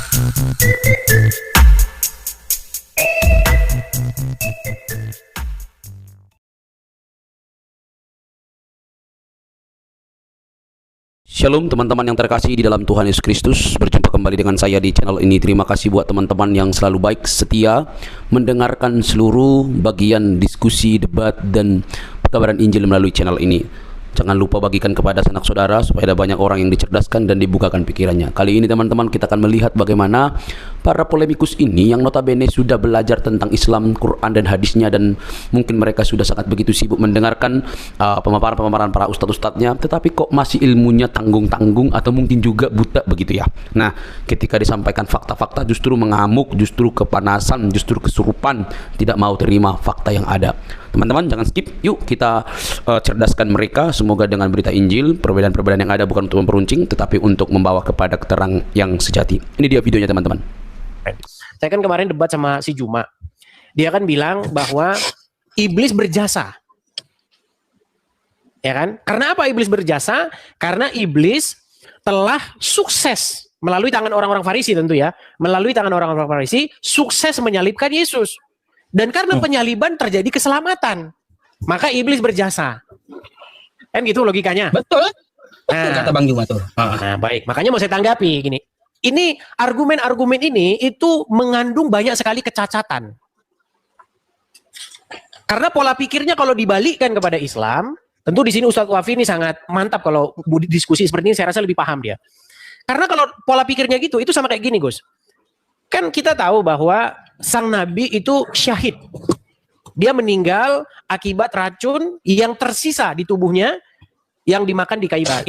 Shalom teman-teman yang terkasih di dalam Tuhan Yesus Kristus. Berjumpa kembali dengan saya di channel ini. Terima kasih buat teman-teman yang selalu baik setia mendengarkan seluruh bagian diskusi, debat, dan pekabaran Injil melalui channel ini. Jangan lupa bagikan kepada sanak saudara supaya ada banyak orang yang dicerdaskan dan dibukakan pikirannya. Kali ini teman-teman kita akan melihat bagaimana para polemikus ini yang notabene sudah belajar tentang Islam, Quran dan hadisnya, dan mungkin mereka sudah sangat begitu sibuk mendengarkan pemaparan-pemaparan para ustadz-ustadznya, tetapi kok masih ilmunya tanggung-tanggung atau mungkin juga buta begitu ya. Nah, ketika disampaikan fakta-fakta justru mengamuk, justru kepanasan, justru kesurupan, tidak mau terima fakta yang ada. Teman-teman jangan skip, yuk kita cerdaskan mereka. Semoga dengan berita Injil, perbedaan-perbedaan yang ada bukan untuk memperuncing, tetapi untuk membawa kepada keterang yang sejati. Ini dia videonya teman-teman. Saya kan kemarin debat sama si Juma. Dia kan bilang bahwa iblis berjasa. Ya kan? Karena apa iblis berjasa? Karena iblis telah sukses melalui tangan orang-orang Farisi tentu ya. Melalui tangan orang-orang Farisi sukses menyalibkan Yesus. Dan karena penyaliban terjadi keselamatan, maka iblis berjasa. Kan gitu logikanya. Betul. Nah, Kata Bang Juma tuh. Nah, baik. Makanya mau saya tanggapi gini. Ini argumen-argumen ini itu mengandung banyak sekali kecacatan. Karena pola pikirnya kalau dibalikkan kepada Islam, tentu di sini Ustadz Wafi ini sangat mantap kalau diskusi seperti ini, saya rasa lebih paham dia. Karena kalau pola pikirnya gitu, itu sama kayak gini, Gus. Kan kita tahu bahwa sang nabi itu syahid. Dia meninggal akibat racun yang tersisa di tubuhnya yang dimakan di kayu bakar.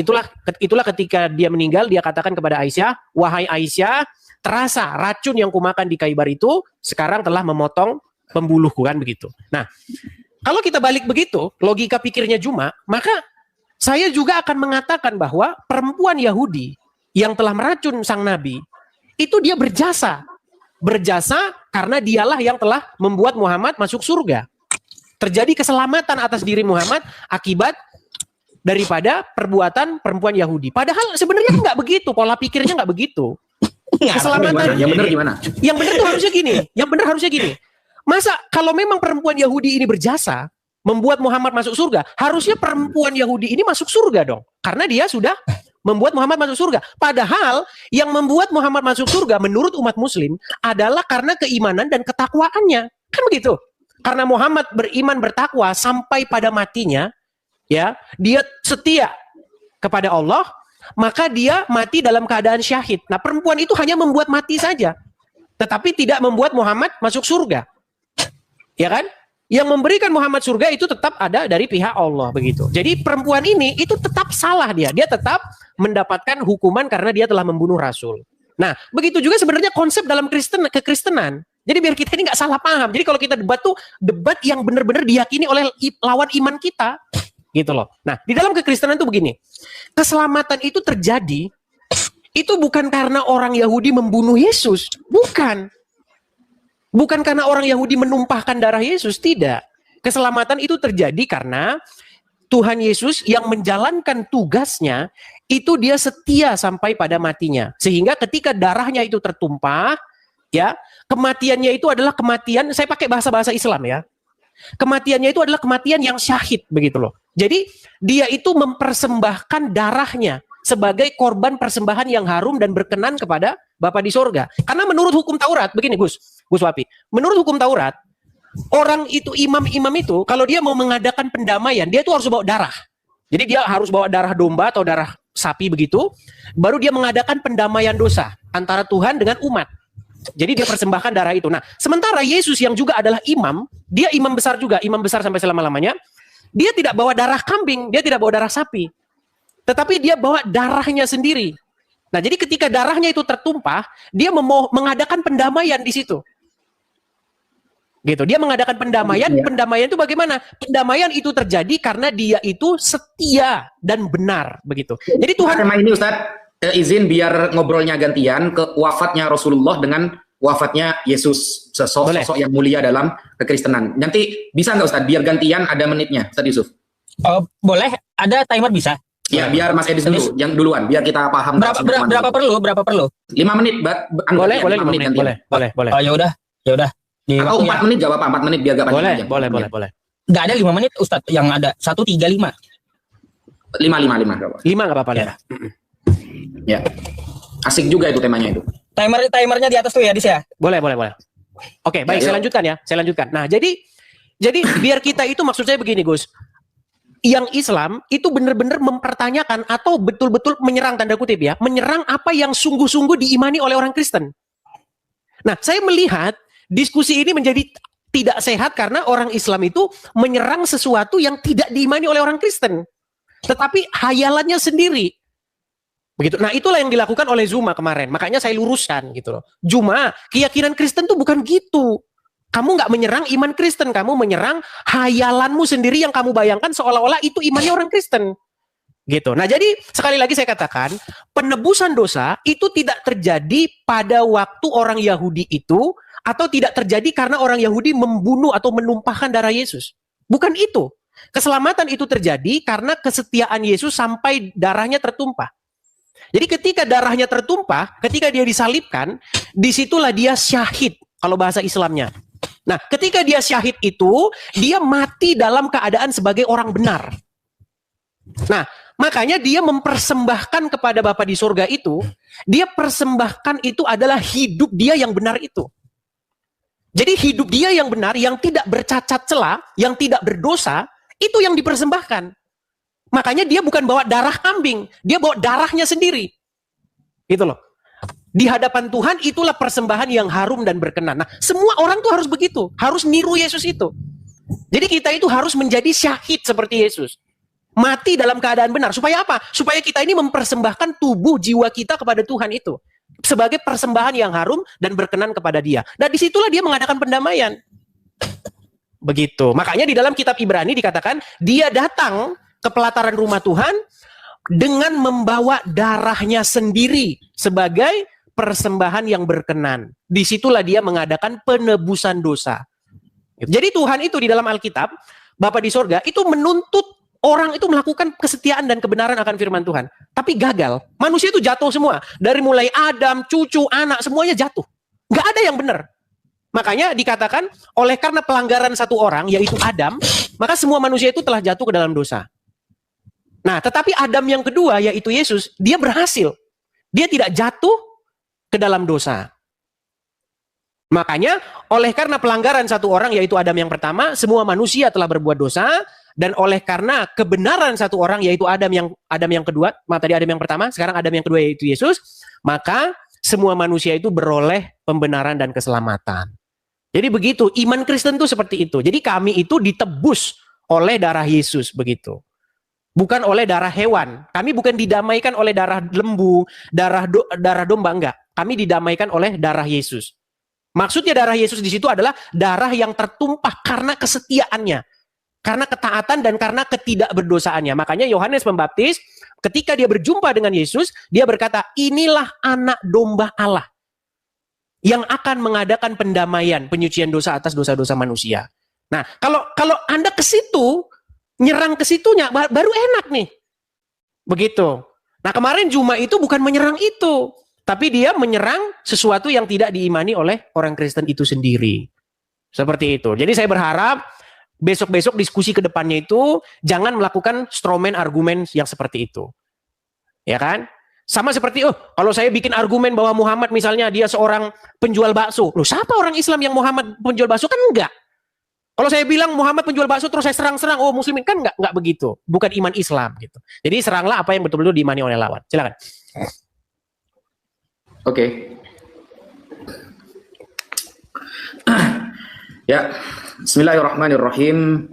Itulah ketika dia meninggal, dia katakan kepada Aisyah, "Wahai Aisyah, terasa racun yang kumakan di kayu bakar itu sekarang telah memotong pembuluhku," kan begitu. Nah, kalau kita balik begitu, logika pikirnya Juma, maka saya juga akan mengatakan bahwa perempuan Yahudi yang telah meracun sang nabi itu dia berjasa karena dialah yang telah membuat Muhammad masuk surga. Terjadi keselamatan atas diri Muhammad akibat daripada perbuatan perempuan Yahudi. Padahal sebenarnya nggak begitu, pola pikirnya nggak begitu. Keselamatan yang benar gimana? Yang benar tuh harusnya gini. Masa kalau memang perempuan Yahudi ini berjasa membuat Muhammad masuk surga, harusnya perempuan Yahudi ini masuk surga dong. Karena dia sudah membuat Muhammad masuk surga. Padahal yang membuat Muhammad masuk surga menurut umat muslim adalah karena keimanan dan ketakwaannya. Kan begitu. Karena Muhammad beriman bertakwa sampai pada matinya, ya, dia setia kepada Allah, maka dia mati dalam keadaan syahid. Nah, perempuan itu hanya membuat mati saja, tetapi tidak membuat Muhammad masuk surga. Ya kan? Yang memberikan Muhammad surga itu tetap ada dari pihak Allah begitu. Jadi perempuan ini itu tetap salah dia tetap mendapatkan hukuman karena dia telah membunuh Rasul. Nah, begitu juga sebenarnya konsep dalam kekristenan. Jadi biar kita ini nggak salah paham. Jadi kalau kita debat tuh debat yang benar-benar diyakini oleh lawan iman kita, gitu loh. Nah, di dalam kekristenan tuh begini, keselamatan itu terjadi itu bukan karena orang Yahudi membunuh Yesus, bukan. Bukan karena orang Yahudi menumpahkan darah Yesus, tidak. Keselamatan itu terjadi karena Tuhan Yesus yang menjalankan tugasnya, itu dia setia sampai pada matinya. Sehingga ketika darahnya itu tertumpah, ya, kematiannya itu adalah kematian, saya pakai bahasa-bahasa Islam ya. Kematiannya itu adalah kematian yang syahid, begitu loh. Jadi dia itu mempersembahkan darahnya sebagai korban persembahan yang harum dan berkenan kepada Bapa di sorga. Karena menurut hukum Taurat, begini Gus Wapi, menurut hukum Taurat, orang itu, imam-imam itu, kalau dia mau mengadakan pendamaian, dia itu harus bawa darah. Jadi dia harus bawa darah domba atau darah sapi begitu, baru dia mengadakan pendamaian dosa antara Tuhan dengan umat. Jadi dia persembahkan darah itu. Nah, sementara Yesus yang juga adalah imam, dia imam besar juga, imam besar sampai selama-lamanya, dia tidak bawa darah kambing, dia tidak bawa darah sapi. Tetapi dia bawa darahnya sendiri. Nah, jadi ketika darahnya itu tertumpah, dia mengadakan pendamaian di situ. Gitu. Dia mengadakan pendamaian. Ya. Pendamaian itu bagaimana? Pendamaian itu terjadi karena dia itu setia dan benar, begitu. Jadi Tuhan. Tema ini Ustadz, izin biar ngobrolnya gantian ke wafatnya Rasulullah dengan wafatnya Yesus, sosok yang mulia dalam kekristenan. Nanti bisa nggak Ustadz? Biar gantian ada menitnya, Ustadz Yusuf. Boleh, ada timer bisa. Ya, biar Mas Edis dulu, yang duluan, biar kita paham. Berapa perlu? 5 menit, boleh, 5 menit, boleh. Oh, ya udah. Atau 4 menit, jawab 4 menit biar gak panjang. Boleh. Nggak ada 5 menit, Ustadz. Yang ada 135. 5 nggak apa-apa ya. Ya. Asik juga itu temanya itu. Timernya di atas tuh ya, Dis ya. Boleh. Oke, baik, saya lanjutkan. Nah, jadi biar kita itu, maksud saya begini, Gus. Yang Islam itu benar-benar mempertanyakan atau betul-betul menyerang, tanda kutip ya, menyerang apa yang sungguh-sungguh diimani oleh orang Kristen. Nah, saya melihat diskusi ini menjadi tidak sehat karena orang Islam itu menyerang sesuatu yang tidak diimani oleh orang Kristen, tetapi hayalannya sendiri. Begitu. Nah, itulah yang dilakukan oleh Zuma kemarin. Makanya saya luruskan gitu loh. Zuma, keyakinan Kristen tuh bukan gitu. Kamu nggak menyerang iman Kristen, kamu menyerang hayalanmu sendiri yang kamu bayangkan seolah-olah itu imannya orang Kristen. Gitu. Nah, jadi sekali lagi saya katakan, penebusan dosa itu tidak terjadi pada waktu orang Yahudi itu, atau tidak terjadi karena orang Yahudi membunuh atau menumpahkan darah Yesus. Bukan itu. Keselamatan itu terjadi karena kesetiaan Yesus sampai darahnya tertumpah. Jadi ketika darahnya tertumpah, ketika dia disalibkan, disitulah dia syahid, kalau bahasa Islamnya. Nah, ketika dia syahid itu, dia mati dalam keadaan sebagai orang benar. Nah, makanya dia mempersembahkan kepada Bapa di surga itu, dia persembahkan itu adalah hidup dia yang benar itu. Jadi hidup dia yang benar, yang tidak bercacat celah, yang tidak berdosa, itu yang dipersembahkan. Makanya dia bukan bawa darah kambing, dia bawa darahnya sendiri. Gitu loh. Di hadapan Tuhan itulah persembahan yang harum dan berkenan. Nah, semua orang tuh harus begitu, harus niru Yesus itu. Jadi kita itu harus menjadi syahid seperti Yesus. Mati dalam keadaan benar. Supaya apa? Supaya kita ini mempersembahkan tubuh jiwa kita kepada Tuhan itu. Sebagai persembahan yang harum dan berkenan kepada Dia. Dan disitulah dia mengadakan pendamaian. Begitu. Makanya di dalam kitab Ibrani dikatakan, dia datang ke pelataran rumah Tuhan dengan membawa darahnya sendiri sebagai persembahan yang berkenan. Disitulah dia mengadakan penebusan dosa. Jadi Tuhan itu di dalam Alkitab, Bapa di sorga, itu menuntut orang itu melakukan kesetiaan dan kebenaran akan firman Tuhan. Tapi gagal. Manusia itu jatuh semua. Dari mulai Adam, cucu, anak, semuanya jatuh. Nggak ada yang benar. Makanya dikatakan, oleh karena pelanggaran satu orang, yaitu Adam, maka semua manusia itu telah jatuh ke dalam dosa. Nah, tetapi Adam yang kedua, yaitu Yesus, dia berhasil. Dia tidak jatuh ke dalam dosa. Makanya, oleh karena pelanggaran satu orang, yaitu Adam yang pertama, semua manusia telah berbuat dosa, dan oleh karena kebenaran satu orang, yaitu Adam yang kedua, tadi Adam yang pertama, sekarang Adam yang kedua, yaitu Yesus, maka semua manusia itu beroleh pembenaran dan keselamatan. Jadi begitu, iman Kristen itu seperti itu. Jadi kami itu ditebus oleh darah Yesus, begitu. Bukan oleh darah hewan. Kami bukan didamaikan oleh darah lembu, darah domba, enggak. Kami didamaikan oleh darah Yesus. Maksudnya darah Yesus di situ adalah darah yang tertumpah karena kesetiaannya, karena ketaatan dan karena ketidakberdosaannya. Makanya Yohanes Pembaptis ketika dia berjumpa dengan Yesus, dia berkata, inilah anak domba Allah yang akan mengadakan pendamaian, penyucian dosa atas dosa-dosa manusia. Nah, kalau Anda ke situ, nyerang ke situnya, baru enak nih. Begitu. Nah, kemarin Zuma itu bukan menyerang itu, tapi dia menyerang sesuatu yang tidak diimani oleh orang Kristen itu sendiri. Seperti itu. Jadi saya berharap besok-besok diskusi ke depannya itu jangan melakukan strawman argumen yang seperti itu. Ya kan? Sama seperti, kalau saya bikin argumen bahwa Muhammad misalnya dia seorang penjual bakso. Loh, siapa orang Islam yang Muhammad penjual bakso? Kan enggak. Kalau saya bilang Muhammad penjual bakso terus saya serang-serang, muslimin, kan enggak begitu. Bukan iman Islam gitu. Jadi seranglah apa yang betul-betul diimani oleh lawan. Silakan. Oke. Ya, bismillahirrahmanirrahim.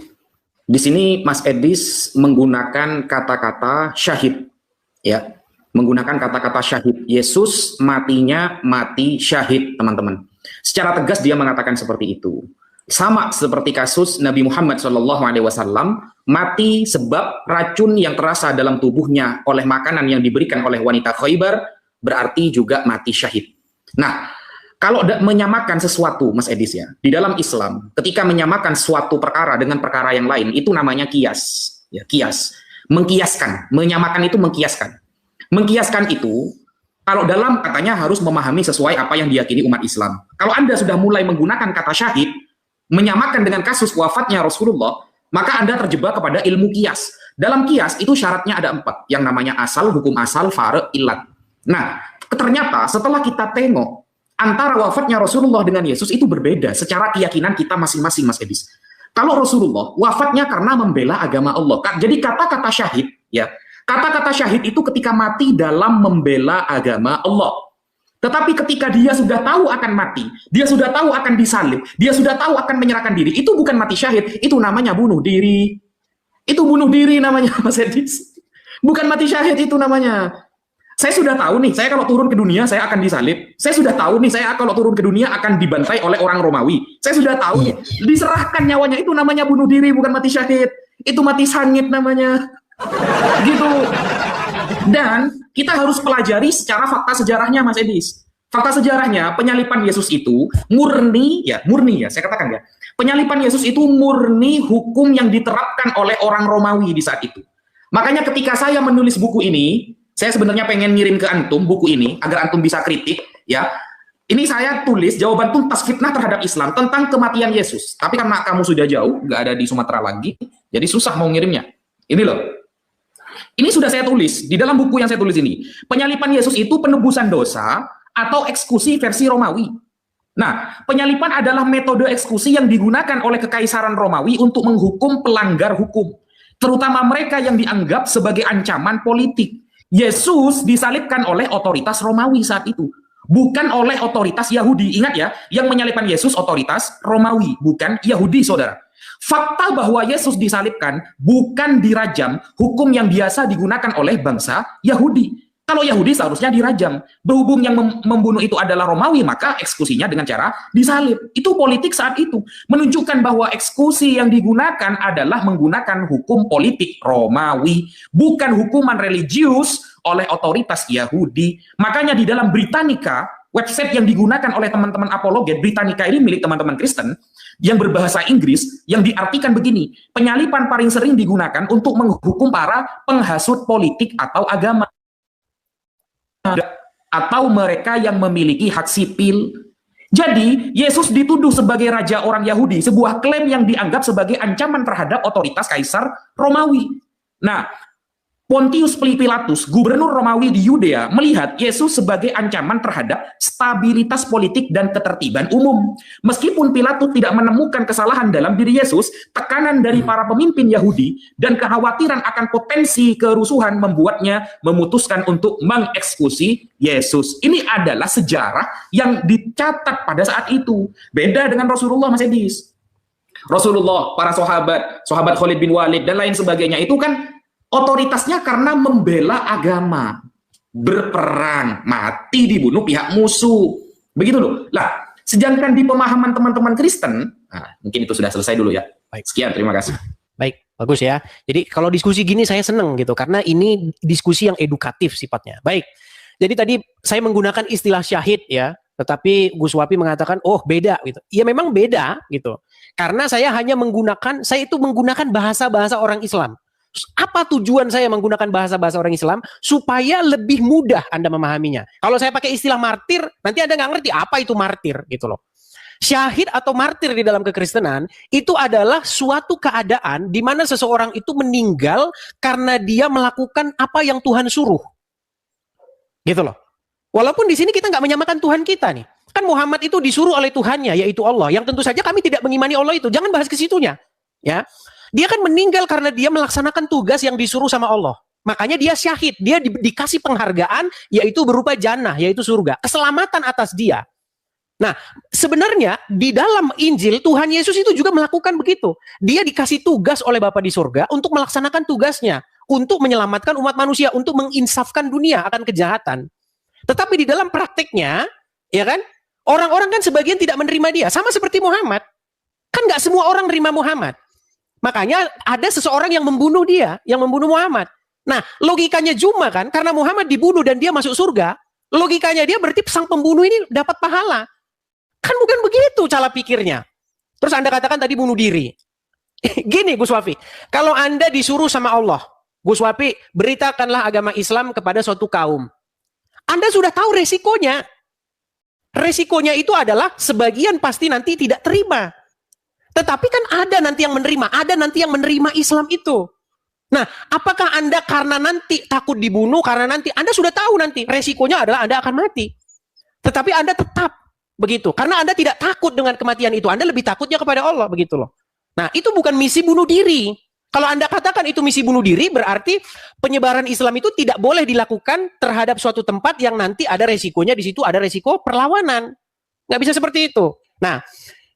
Di sini Mas Edis menggunakan kata-kata syahid. Ya, menggunakan kata-kata syahid. Yesus matinya mati syahid, teman-teman. Secara tegas dia mengatakan seperti itu. Sama seperti kasus Nabi Muhammad SAW mati sebab racun yang terasa dalam tubuhnya oleh makanan yang diberikan oleh wanita Khaybar, berarti juga mati syahid. Nah, kalau menyamakan sesuatu, Mas Edis ya, di dalam Islam, ketika menyamakan suatu perkara dengan perkara yang lain, itu namanya kias. Ya, kias. Mengkiaskan, menyamakan itu mengkiaskan. Mengkiaskan itu, kalau dalam katanya harus memahami sesuai apa yang diyakini umat Islam. Kalau Anda sudah mulai menggunakan kata syahid, menyamakan dengan kasus wafatnya Rasulullah, maka Anda terjebak kepada ilmu kias. Dalam kias itu syaratnya ada 4, yang namanya asal, hukum asal, fare, ilat. Nah, ternyata setelah kita tengok, antara wafatnya Rasulullah dengan Yesus itu berbeda secara keyakinan kita masing-masing, Mas Edis. Kalau Rasulullah wafatnya karena membela agama Allah. Jadi kata-kata syahid, ya, kata-kata syahid itu ketika mati dalam membela agama Allah. Tetapi ketika dia sudah tahu akan mati, dia sudah tahu akan disalib, dia sudah tahu akan menyerahkan diri, itu bukan mati syahid, itu namanya bunuh diri. Itu bunuh diri namanya, Mas Edis. Bukan mati syahid itu namanya. Saya sudah tahu nih, saya kalau turun ke dunia saya akan disalib. Saya sudah tahu nih, saya kalau turun ke dunia akan dibantai oleh orang Romawi. Saya sudah tahu nih, diserahkan nyawanya itu namanya bunuh diri, bukan mati syahid. Itu mati sangit namanya. Gitu. Dan kita harus pelajari secara fakta sejarahnya, Mas Edis. Fakta sejarahnya, penyalipan Yesus itu murni ya, saya katakan ya. Penyalipan Yesus itu murni hukum yang diterapkan oleh orang Romawi di saat itu. Makanya ketika saya menulis buku ini, saya sebenarnya pengen ngirim ke antum buku ini agar antum bisa kritik, ya. Ini saya tulis jawaban tuntas fitnah terhadap Islam tentang kematian Yesus. Tapi karena kamu sudah jauh, nggak ada di Sumatera lagi, jadi susah mau ngirimnya. Ini loh. Ini sudah saya tulis di dalam buku yang saya tulis ini. Penyalipan Yesus itu penebusan dosa atau eksekusi versi Romawi. Nah, penyalipan adalah metode eksekusi yang digunakan oleh Kekaisaran Romawi untuk menghukum pelanggar hukum, terutama mereka yang dianggap sebagai ancaman politik. Yesus disalibkan oleh otoritas Romawi saat itu, bukan oleh otoritas Yahudi. Ingat ya, yang menyalibkan Yesus otoritas Romawi, bukan Yahudi, saudara. Fakta bahwa Yesus disalibkan bukan dirajam, hukum yang biasa digunakan oleh bangsa Yahudi. Kalau Yahudi seharusnya dirajam. Berhubung yang membunuh itu adalah Romawi, maka eksekusinya dengan cara disalib. Itu politik saat itu. Menunjukkan bahwa eksekusi yang digunakan adalah menggunakan hukum politik Romawi, bukan hukuman religius oleh otoritas Yahudi. Makanya di dalam Britannica, website yang digunakan oleh teman-teman apologet, Britannica ini milik teman-teman Kristen, yang berbahasa Inggris, yang diartikan begini, penyalipan paling sering digunakan untuk menghukum para penghasut politik atau agama, atau mereka yang memiliki hak sipil. Jadi, Yesus dituduh sebagai raja orang Yahudi, sebuah klaim yang dianggap sebagai ancaman terhadap otoritas Kaisar Romawi. Nah, Pontius Pilatus, gubernur Romawi di Yudea, melihat Yesus sebagai ancaman terhadap stabilitas politik dan ketertiban umum. Meskipun Pilatus tidak menemukan kesalahan dalam diri Yesus, tekanan dari para pemimpin Yahudi dan kekhawatiran akan potensi kerusuhan membuatnya memutuskan untuk mengeksekusi Yesus. Ini adalah sejarah yang dicatat pada saat itu. Beda dengan Rasulullah, Mas Edis. Rasulullah, para sahabat Khalid bin Walid dan lain sebagainya itu kan otoritasnya karena membela agama, berperang, mati, dibunuh pihak musuh. Begitu loh. Lah, sedangkan di pemahaman teman-teman Kristen, nah, mungkin itu sudah selesai dulu ya. Baik. Sekian, terima kasih. Baik, bagus ya. Jadi kalau diskusi gini saya seneng gitu, karena ini diskusi yang edukatif sifatnya. Baik, jadi tadi saya menggunakan istilah syahid ya, tetapi Gus Wapi mengatakan, oh beda gitu. Ya memang beda gitu. Karena saya menggunakan bahasa-bahasa orang Islam. Apa tujuan saya menggunakan bahasa-bahasa orang Islam? Supaya lebih mudah Anda memahaminya. Kalau saya pakai istilah martir, nanti Anda nggak ngerti apa itu martir gitu loh. Syahid atau martir di dalam kekristenan itu adalah suatu keadaan di mana seseorang itu meninggal karena dia melakukan apa yang Tuhan suruh. Gitu loh. Walaupun di sini kita nggak menyamakan Tuhan kita nih. Kan Muhammad itu disuruh oleh Tuhannya, yaitu Allah. Yang tentu saja kami tidak mengimani Allah itu. Jangan bahas ke situnya. Ya. Dia kan meninggal karena dia melaksanakan tugas yang disuruh sama Allah. Makanya dia syahid. Dia dikasih penghargaan, yaitu berupa jannah, yaitu surga. Keselamatan atas dia. Nah, sebenarnya di dalam Injil, Tuhan Yesus itu juga melakukan begitu. Dia dikasih tugas oleh Bapa di surga untuk melaksanakan tugasnya. Untuk menyelamatkan umat manusia, untuk menginsafkan dunia akan kejahatan. Tetapi di dalam prakteknya, ya kan, orang-orang kan sebagian tidak menerima dia. Sama seperti Muhammad. Kan nggak semua orang menerima Muhammad. Makanya ada seseorang yang membunuh dia, yang membunuh Muhammad. Nah, logikanya Juma kan, karena Muhammad dibunuh dan dia masuk surga, logikanya dia berarti sang pembunuh ini dapat pahala. Kan bukan begitu cara pikirnya. Terus Anda katakan tadi bunuh diri. Gini Gus Wafi, kalau Anda disuruh sama Allah, Gus Wapi, beritakanlah agama Islam kepada suatu kaum. Anda sudah tahu resikonya. Resikonya itu adalah sebagian pasti nanti tidak terima. Tetapi kan ada nanti yang menerima, ada nanti yang menerima Islam itu. Nah, apakah Anda karena nanti takut dibunuh, karena nanti Anda sudah tahu nanti resikonya adalah Anda akan mati. Tetapi Anda tetap begitu. Karena Anda tidak takut dengan kematian itu. Anda lebih takutnya kepada Allah, begitu loh. Nah, itu bukan misi bunuh diri. Kalau Anda katakan itu misi bunuh diri, berarti penyebaran Islam itu tidak boleh dilakukan terhadap suatu tempat yang nanti ada resikonya, di situ ada resiko perlawanan. Nggak bisa seperti itu. Nah,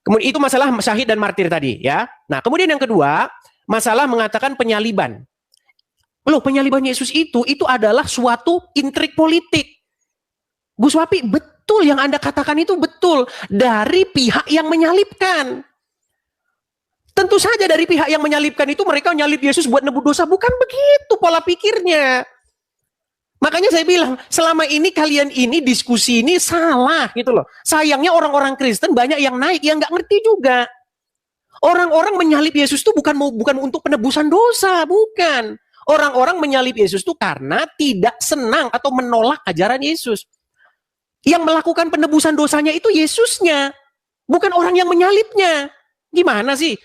kemudian itu masalah syahid dan martir tadi, ya. Nah, kemudian yang kedua, masalah mengatakan penyaliban. Loh, penyaliban Yesus itu adalah suatu intrik politik. Gus Wapi, betul yang Anda katakan itu betul. Dari pihak yang menyalibkan. Tentu saja dari pihak yang menyalibkan itu mereka menyalib Yesus buat nebus dosa. Bukan begitu pola pikirnya. Makanya saya bilang, selama ini kalian ini diskusi ini salah gitu loh. Sayangnya orang-orang Kristen banyak yang naik, yang nggak ngerti juga. Orang-orang menyalib Yesus itu bukan untuk penebusan dosa, bukan. Orang-orang menyalib Yesus itu karena tidak senang atau menolak ajaran Yesus. Yang melakukan penebusan dosanya itu Yesusnya, bukan orang yang menyalibnya. Gimana sih?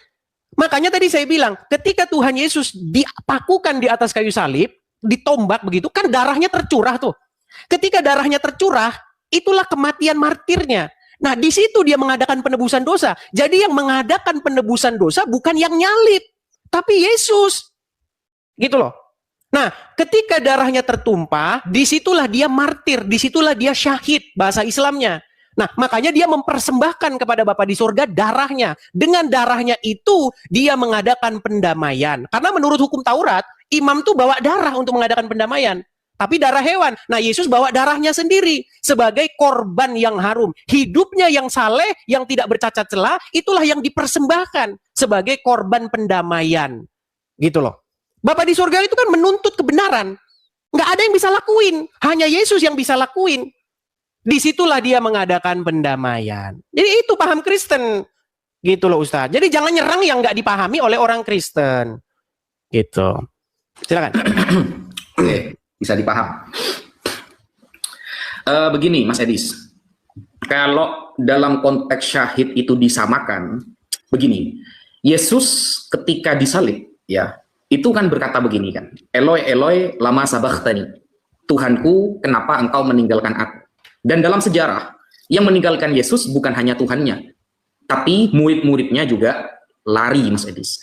Makanya tadi saya bilang, ketika Tuhan Yesus dipakukan di atas kayu salib, ditombak begitu, kan darahnya tercurah tuh. Ketika darahnya tercurah, itulah kematian martirnya. Nah, di situ dia mengadakan penebusan dosa. Jadi yang mengadakan penebusan dosa bukan yang nyalib, tapi Yesus. Gitu loh. Nah, ketika darahnya tertumpah, disitulah dia martir, disitulah dia syahid, bahasa Islamnya. Nah, makanya dia mempersembahkan kepada Bapa di surga darahnya. Dengan darahnya itu, dia mengadakan pendamaian. Karena menurut hukum Taurat, imam tuh bawa darah untuk mengadakan pendamaian. Tapi darah hewan. Nah, Yesus bawa darahnya sendiri sebagai korban yang harum. Hidupnya yang saleh, yang tidak bercacat celah, itulah yang dipersembahkan sebagai korban pendamaian. Gitu loh. Bapa di surga itu kan menuntut kebenaran. Nggak ada yang bisa lakuin. Hanya Yesus yang bisa lakuin. Disitulah dia mengadakan pendamaian. Jadi itu paham Kristen. Gitu loh Ustaz. Jadi jangan nyerang yang nggak dipahami oleh orang Kristen. Gitu. Silakan. Oke, bisa dipaham. Begini Mas Edis. Kalau dalam konteks syahid itu disamakan, begini. Yesus ketika disalib, ya, itu kan berkata begini kan. Eloi, Eloi, lama sabachthani. Tuhanku, kenapa engkau meninggalkan aku? Dan dalam sejarah, yang meninggalkan Yesus bukan hanya Tuhannya, tapi murid-muridnya juga lari, Mas Edis.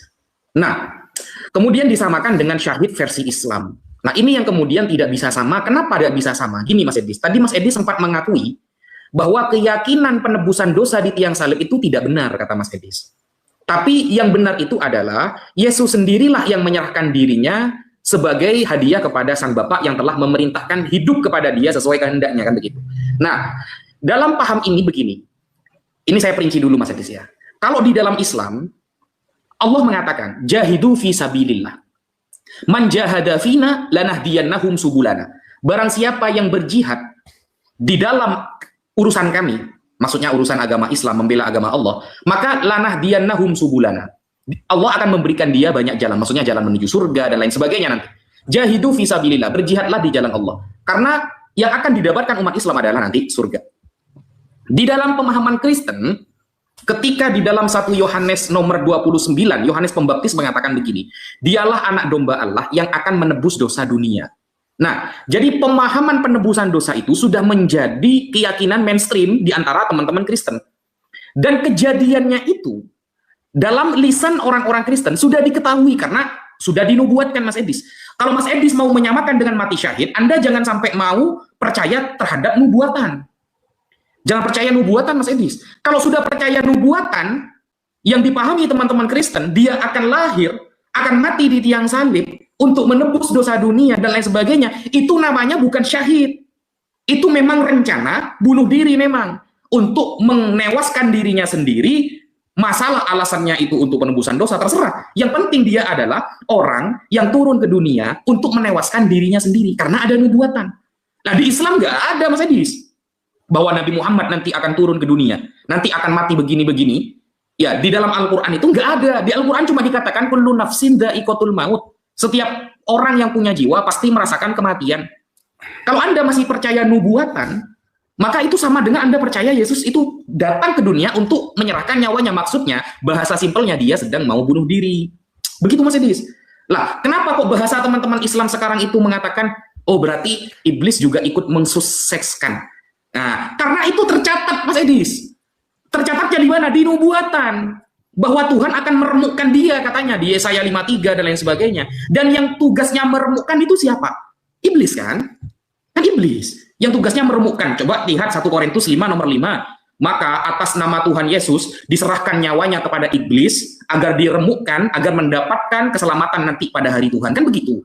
Nah, kemudian disamakan dengan syahid versi Islam. Nah, ini yang kemudian tidak bisa sama. Kenapa tidak bisa sama? Gini, Mas Edis. Tadi Mas Edis sempat mengakui bahwa keyakinan penebusan dosa di tiang salib itu tidak benar, kata Mas Edis. Tapi yang benar itu adalah Yesus sendirilah yang menyerahkan dirinya sebagai hadiah kepada Sang Bapa yang telah memerintahkan hidup kepada dia sesuai kehendaknya, kan begitu. Nah, dalam paham ini begini. Ini saya perinci dulu Mas Edis ya. Kalau di dalam Islam, Allah mengatakan, jahidu fi sabilillah. Man jahada fina lanahdiyannahum subulana. Barang siapa yang berjihad di dalam urusan kami, maksudnya urusan agama Islam, membela agama Allah, maka lanahdiyannahum subulana. Allah akan memberikan dia banyak jalan, maksudnya jalan menuju surga dan lain sebagainya nanti. Jahidu fi sabilillah, berjihadlah di jalan Allah. Karena yang akan didapatkan umat Islam adalah nanti surga. Di dalam pemahaman Kristen, ketika di dalam 1 Yohanes nomor 29, Yohanes Pembaptis mengatakan begini, dialah anak domba Allah yang akan menebus dosa dunia. Nah, jadi pemahaman penebusan dosa itu sudah menjadi keyakinan mainstream di antara teman-teman Kristen. Dan kejadiannya itu, dalam lisan orang-orang Kristen sudah diketahui karena sudah dinubuatkan Mas Edis. Kalau Mas Edis mau menyamakan dengan mati syahid, Anda jangan sampai mau percaya terhadap nubuatan. Jangan percaya nubuatan Mas Edis. Kalau sudah percaya nubuatan yang dipahami teman-teman Kristen, dia akan lahir, akan mati di tiang salib untuk menebus dosa dunia dan lain sebagainya. Itu namanya bukan syahid. Itu memang rencana bunuh diri memang. Untuk menewaskan dirinya sendiri. Masalah alasannya itu untuk penebusan dosa terserah. Yang penting dia adalah orang yang turun ke dunia untuk menewaskan dirinya sendiri karena ada nubuatan. Nah di Islam nggak ada Mas Edis bahwa Nabi Muhammad nanti akan turun ke dunia, nanti akan mati begini-begini. Ya di dalam Al-Quran itu nggak ada. Di Al-Quran cuma dikatakan kullu nafsin dha'iqatul maut. Setiap orang yang punya jiwa pasti merasakan kematian. Kalau Anda masih percaya nubuatan, maka itu sama dengan Anda percaya Yesus itu datang ke dunia untuk menyerahkan nyawanya. Maksudnya, bahasa simpelnya dia sedang mau bunuh diri. Begitu Mas Edis. Lah, kenapa kok bahasa teman-teman Islam sekarang itu mengatakan, oh berarti iblis juga ikut mensukseskan. Nah, karena itu tercatat Mas Edis. Tercatatnya di mana? Di nubuatan. Bahwa Tuhan akan meremukkan dia katanya di Yesaya 53 dan lain sebagainya. Dan yang tugasnya meremukkan itu siapa? Iblis kan? Kan iblis yang tugasnya meremukkan. Coba lihat 1 Korintus 5 nomor 5. Maka atas nama Tuhan Yesus diserahkan nyawanya kepada iblis agar diremukkan, agar mendapatkan keselamatan nanti pada hari Tuhan. Kan begitu.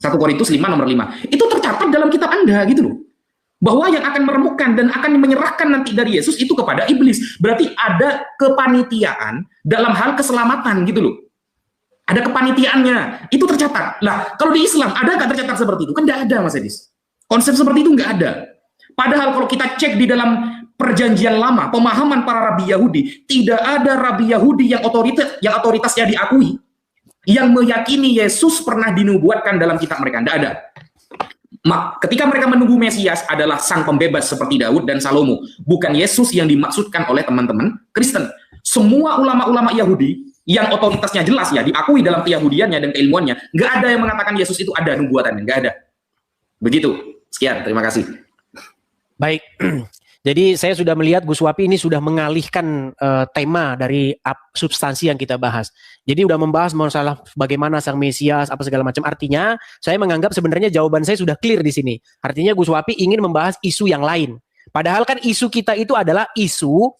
1 Korintus 5 nomor 5. Itu tercatat dalam kitab Anda gitu loh. Bahwa yang akan meremukkan dan akan menyerahkan nanti dari Yesus itu kepada iblis. Berarti ada kepanitiaan dalam hal keselamatan gitu loh. Ada kepanitiaannya. Itu tercatat. Lah, kalau di Islam ada nggak tercatat seperti itu? Kan nggak ada Mas Edis. Konsep seperti itu nggak ada. Padahal kalau kita cek di dalam perjanjian lama, pemahaman para rabi Yahudi, tidak ada rabi Yahudi yang otoritasnya diakui, yang meyakini Yesus pernah dinubuatkan dalam kitab mereka. Tidak ada. Ketika mereka menunggu Mesias adalah sang pembebas seperti Daud dan Salomo, bukan Yesus yang dimaksudkan oleh teman-teman Kristen. Semua ulama-ulama Yahudi yang otoritasnya jelas ya diakui dalam keyahudiannya dan keilmuannya, nggak ada yang mengatakan Yesus itu ada nubuatannya, nggak ada. Begitu. Sekian, terima kasih. Baik. Jadi saya sudah melihat Gus Wapi ini sudah mengalihkan tema dari substansi yang kita bahas. Jadi udah membahas masalah bagaimana sang Mesias, apa segala macam. Artinya saya menganggap sebenarnya jawaban saya sudah clear di sini. Artinya Gus Wapi ingin membahas isu yang lain. Padahal kan isu kita itu adalah isu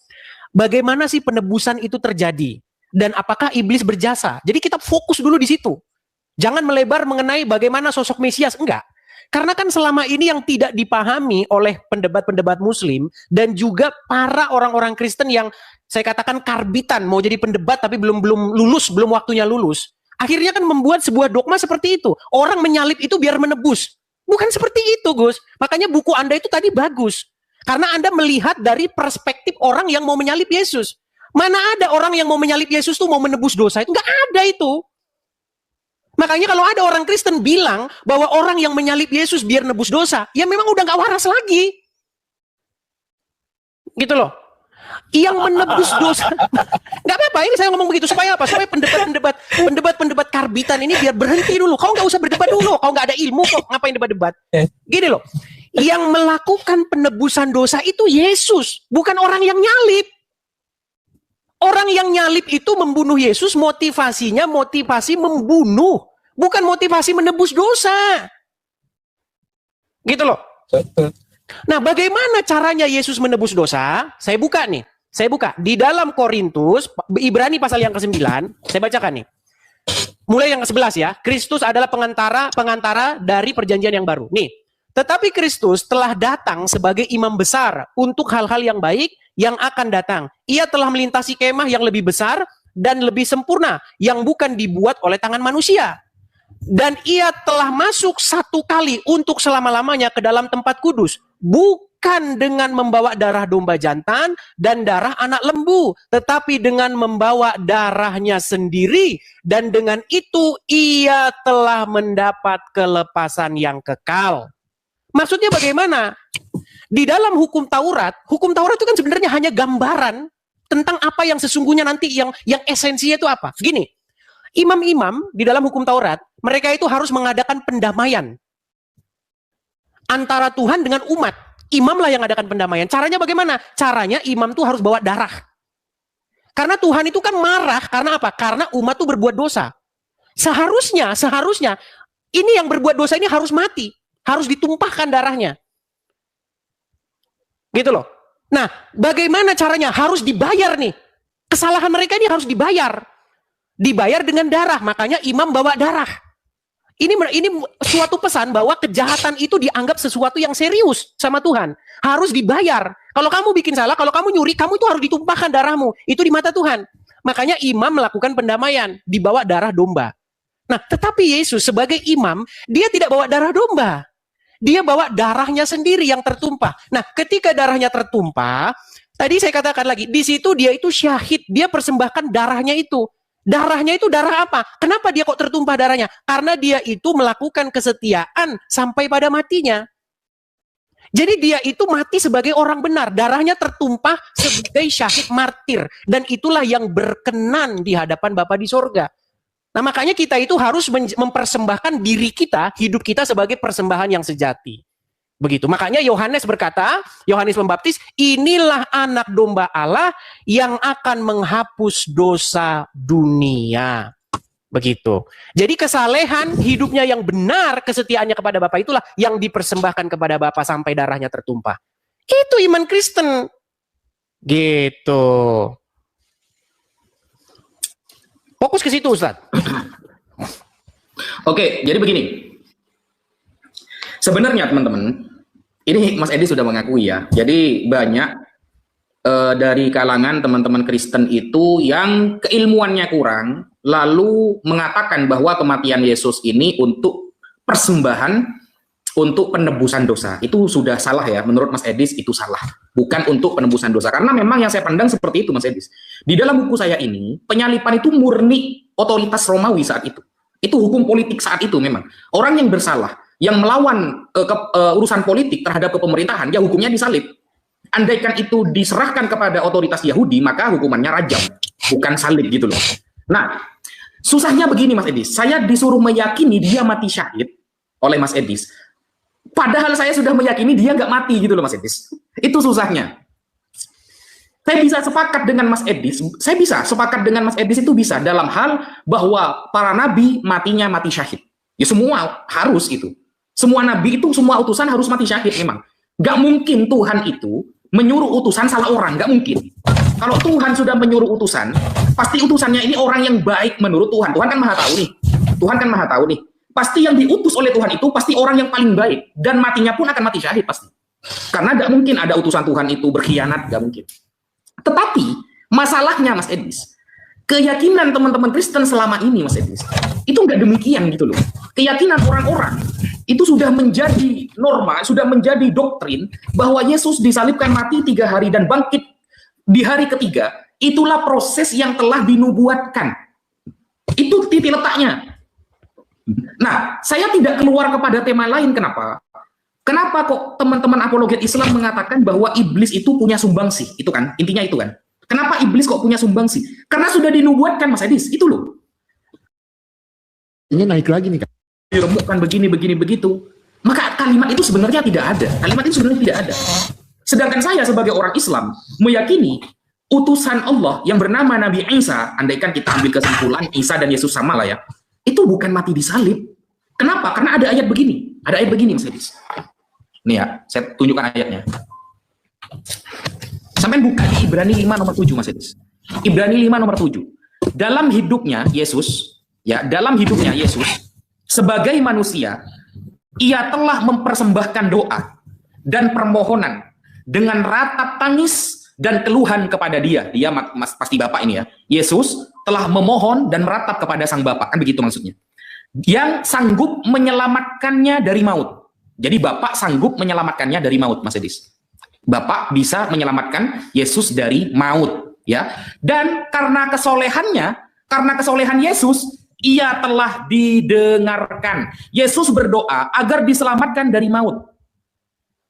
bagaimana sih penebusan itu terjadi dan apakah iblis berjasa. Jadi kita fokus dulu di situ. Jangan melebar mengenai bagaimana sosok Mesias, enggak. Karena kan selama ini yang tidak dipahami oleh pendebat-pendebat Muslim dan juga para orang-orang Kristen yang saya katakan karbitan mau jadi pendebat tapi belum lulus, belum waktunya lulus. Akhirnya kan membuat sebuah dogma seperti itu. Orang menyalib itu biar menebus. Bukan seperti itu, Gus. Makanya buku Anda itu tadi bagus. Karena Anda melihat dari perspektif orang yang mau menyalib Yesus. Mana ada orang yang mau menyalib Yesus tuh mau menebus dosa itu? Nggak ada itu. Makanya kalau ada orang Kristen bilang bahwa orang yang menyalib Yesus biar nebus dosa, ya memang udah nggak waras lagi. Gitu loh. Yang menebus dosa. Nggak apa-apa, ini saya ngomong begitu. Supaya apa? Supaya pendebat karbitan ini biar berhenti dulu. Kau nggak usah berdebat dulu. Kau nggak ada ilmu kok. Ngapain debat-debat? Gini loh. Yang melakukan penebusan dosa itu Yesus. Bukan orang yang nyalib. Orang yang nyalib itu membunuh Yesus, motivasinya motivasi membunuh, bukan motivasi menebus dosa. Gitu loh. Nah, bagaimana caranya Yesus menebus dosa? Saya buka nih. Saya buka. Di dalam Korintus, Ibrani pasal yang ke-9, saya bacakan nih. Mulai yang ke-11 ya. Kristus adalah pengantara dari perjanjian yang baru. Nih. Tetapi Kristus telah datang sebagai imam besar untuk hal-hal yang baik yang akan datang. Ia telah melintasi kemah yang lebih besar dan lebih sempurna yang bukan dibuat oleh tangan manusia. Dan ia telah masuk satu kali untuk selama-lamanya ke dalam tempat kudus, bukan dengan membawa darah domba jantan dan darah anak lembu, tetapi dengan membawa darahnya sendiri, dan dengan itu ia telah mendapat kelepasan yang kekal. Maksudnya bagaimana? Di dalam hukum Taurat itu kan sebenarnya hanya gambaran tentang apa yang sesungguhnya nanti yang esensinya itu apa. Gini, imam-imam di dalam hukum Taurat, mereka itu harus mengadakan pendamaian antara Tuhan dengan umat. Imamlah yang mengadakan pendamaian. Caranya bagaimana? Caranya imam tuh harus bawa darah. Karena Tuhan itu kan marah, karena apa? Karena umat tuh berbuat dosa. Seharusnya ini yang berbuat dosa ini harus mati. Harus ditumpahkan darahnya. Gitu loh. Nah, bagaimana caranya? Harus dibayar nih. Kesalahan mereka ini harus dibayar. Dibayar dengan darah. Makanya imam bawa darah. Ini suatu pesan bahwa kejahatan itu dianggap sesuatu yang serius sama Tuhan. Harus dibayar. Kalau kamu bikin salah, kalau kamu nyuri, kamu itu harus ditumpahkan darahmu. Itu di mata Tuhan. Makanya imam melakukan pendamaian. Dibawa darah domba. Nah, tetapi Yesus sebagai imam, dia tidak bawa darah domba. Dia bawa darahnya sendiri yang tertumpah. Nah, ketika darahnya tertumpah, tadi saya katakan lagi, di situ dia itu syahid. Dia persembahkan darahnya itu. Darahnya itu darah apa? Kenapa dia kok tertumpah darahnya? Karena dia itu melakukan kesetiaan sampai pada matinya. Jadi dia itu mati sebagai orang benar. Darahnya tertumpah sebagai syahid martir. Dan itulah yang berkenan di hadapan Bapa di sorga. Nah makanya kita itu harus mempersembahkan diri kita, hidup kita sebagai persembahan yang sejati. Begitu. Makanya Yohanes berkata, Yohanes Pembaptis, inilah anak domba Allah yang akan menghapus dosa dunia. Begitu. Jadi kesalehan hidupnya yang benar, kesetiaannya kepada Bapa itulah yang dipersembahkan kepada Bapa sampai darahnya tertumpah. Itu iman Kristen. Gitu. Fokus ke situ, Ustaz. Oke, jadi begini. Sebenarnya teman-teman, ini Mas Edi sudah mengakui ya. Jadi banyak dari kalangan teman-teman Kristen itu yang keilmuannya kurang, lalu mengatakan bahwa kematian Yesus ini untuk persembahan, untuk penebusan dosa. Itu sudah salah ya, menurut Mas Edis itu salah. Bukan untuk penebusan dosa. Karena memang yang saya pandang seperti itu Mas Edis. Di dalam buku saya ini, penyalipan itu murni otoritas Romawi saat itu. Itu hukum politik saat itu memang. Orang yang bersalah, yang melawan urusan politik terhadap kepemerintahan, ya hukumnya disalib. Andaikan itu diserahkan kepada otoritas Yahudi, maka hukumannya rajam, bukan salib gitu loh. Nah, susahnya begini Mas Edis, saya disuruh meyakini dia mati syahid oleh Mas Edis, padahal saya sudah meyakini dia nggak mati gitu loh Mas Edis. Itu susahnya. Saya bisa sepakat dengan Mas Edis, saya bisa sepakat dengan Mas Edis itu bisa dalam hal bahwa para nabi matinya mati syahid. Ya semua harus itu. Semua nabi itu, semua utusan harus mati syahid memang. Nggak mungkin Tuhan itu menyuruh utusan salah orang, nggak mungkin. Kalau Tuhan sudah menyuruh utusan, pasti utusannya ini orang yang baik menurut Tuhan. Tuhan kan maha tahu nih. Tuhan kan maha tahu nih. Pasti yang diutus oleh Tuhan itu pasti orang yang paling baik. Dan matinya pun akan mati syahid pasti. Karena nggak mungkin ada utusan Tuhan itu berkhianat, nggak mungkin. Tetapi masalahnya Mas Edis, keyakinan teman-teman Kristen selama ini Mas Edis, itu nggak demikian gitu loh. Keyakinan orang-orang itu sudah menjadi norma, sudah menjadi doktrin bahwa Yesus disalibkan mati 3 hari dan bangkit di hari ketiga. Itulah proses yang telah dinubuatkan. Itu titik letaknya. Nah, saya tidak keluar kepada tema lain. Kenapa? Kenapa kok teman-teman apologet Islam mengatakan bahwa iblis itu punya sumbangsih? Itu kan, intinya itu kan. Kenapa iblis kok punya sumbangsih? Karena sudah dinubuatkan Mas Edis, itu loh. Ini naik lagi nih Kak. Diremukkan begini, begitu. Maka kalimat itu sebenarnya tidak ada. Kalimat itu sebenarnya tidak ada. Sedangkan saya sebagai orang Islam meyakini utusan Allah yang bernama Nabi Isa, andaikan kita ambil kesimpulan Isa dan Yesus sama lah ya, itu bukan mati disalib. Kenapa? Karena ada ayat begini. Ada ayat begini Mas Edis. Nih ya, saya tunjukkan ayatnya. Sampai buka di Ibrani 5 nomor 7 Mas Edis. Ibrani 5 nomor 7. Dalam hidupnya Yesus, ya, dalam hidupnya Yesus sebagai manusia, ia telah mempersembahkan doa dan permohonan dengan ratap tangis dan keluhan kepada dia. Dia pasti Bapak ini ya. Yesus telah memohon dan meratap kepada Sang Bapa, kan begitu maksudnya. Yang sanggup menyelamatkannya dari maut. Jadi Bapak sanggup menyelamatkannya dari maut, Mas Edis. Bapak bisa menyelamatkan Yesus dari maut, ya. Dan karena kesolehan Yesus, ia telah didengarkan. Yesus berdoa agar diselamatkan dari maut.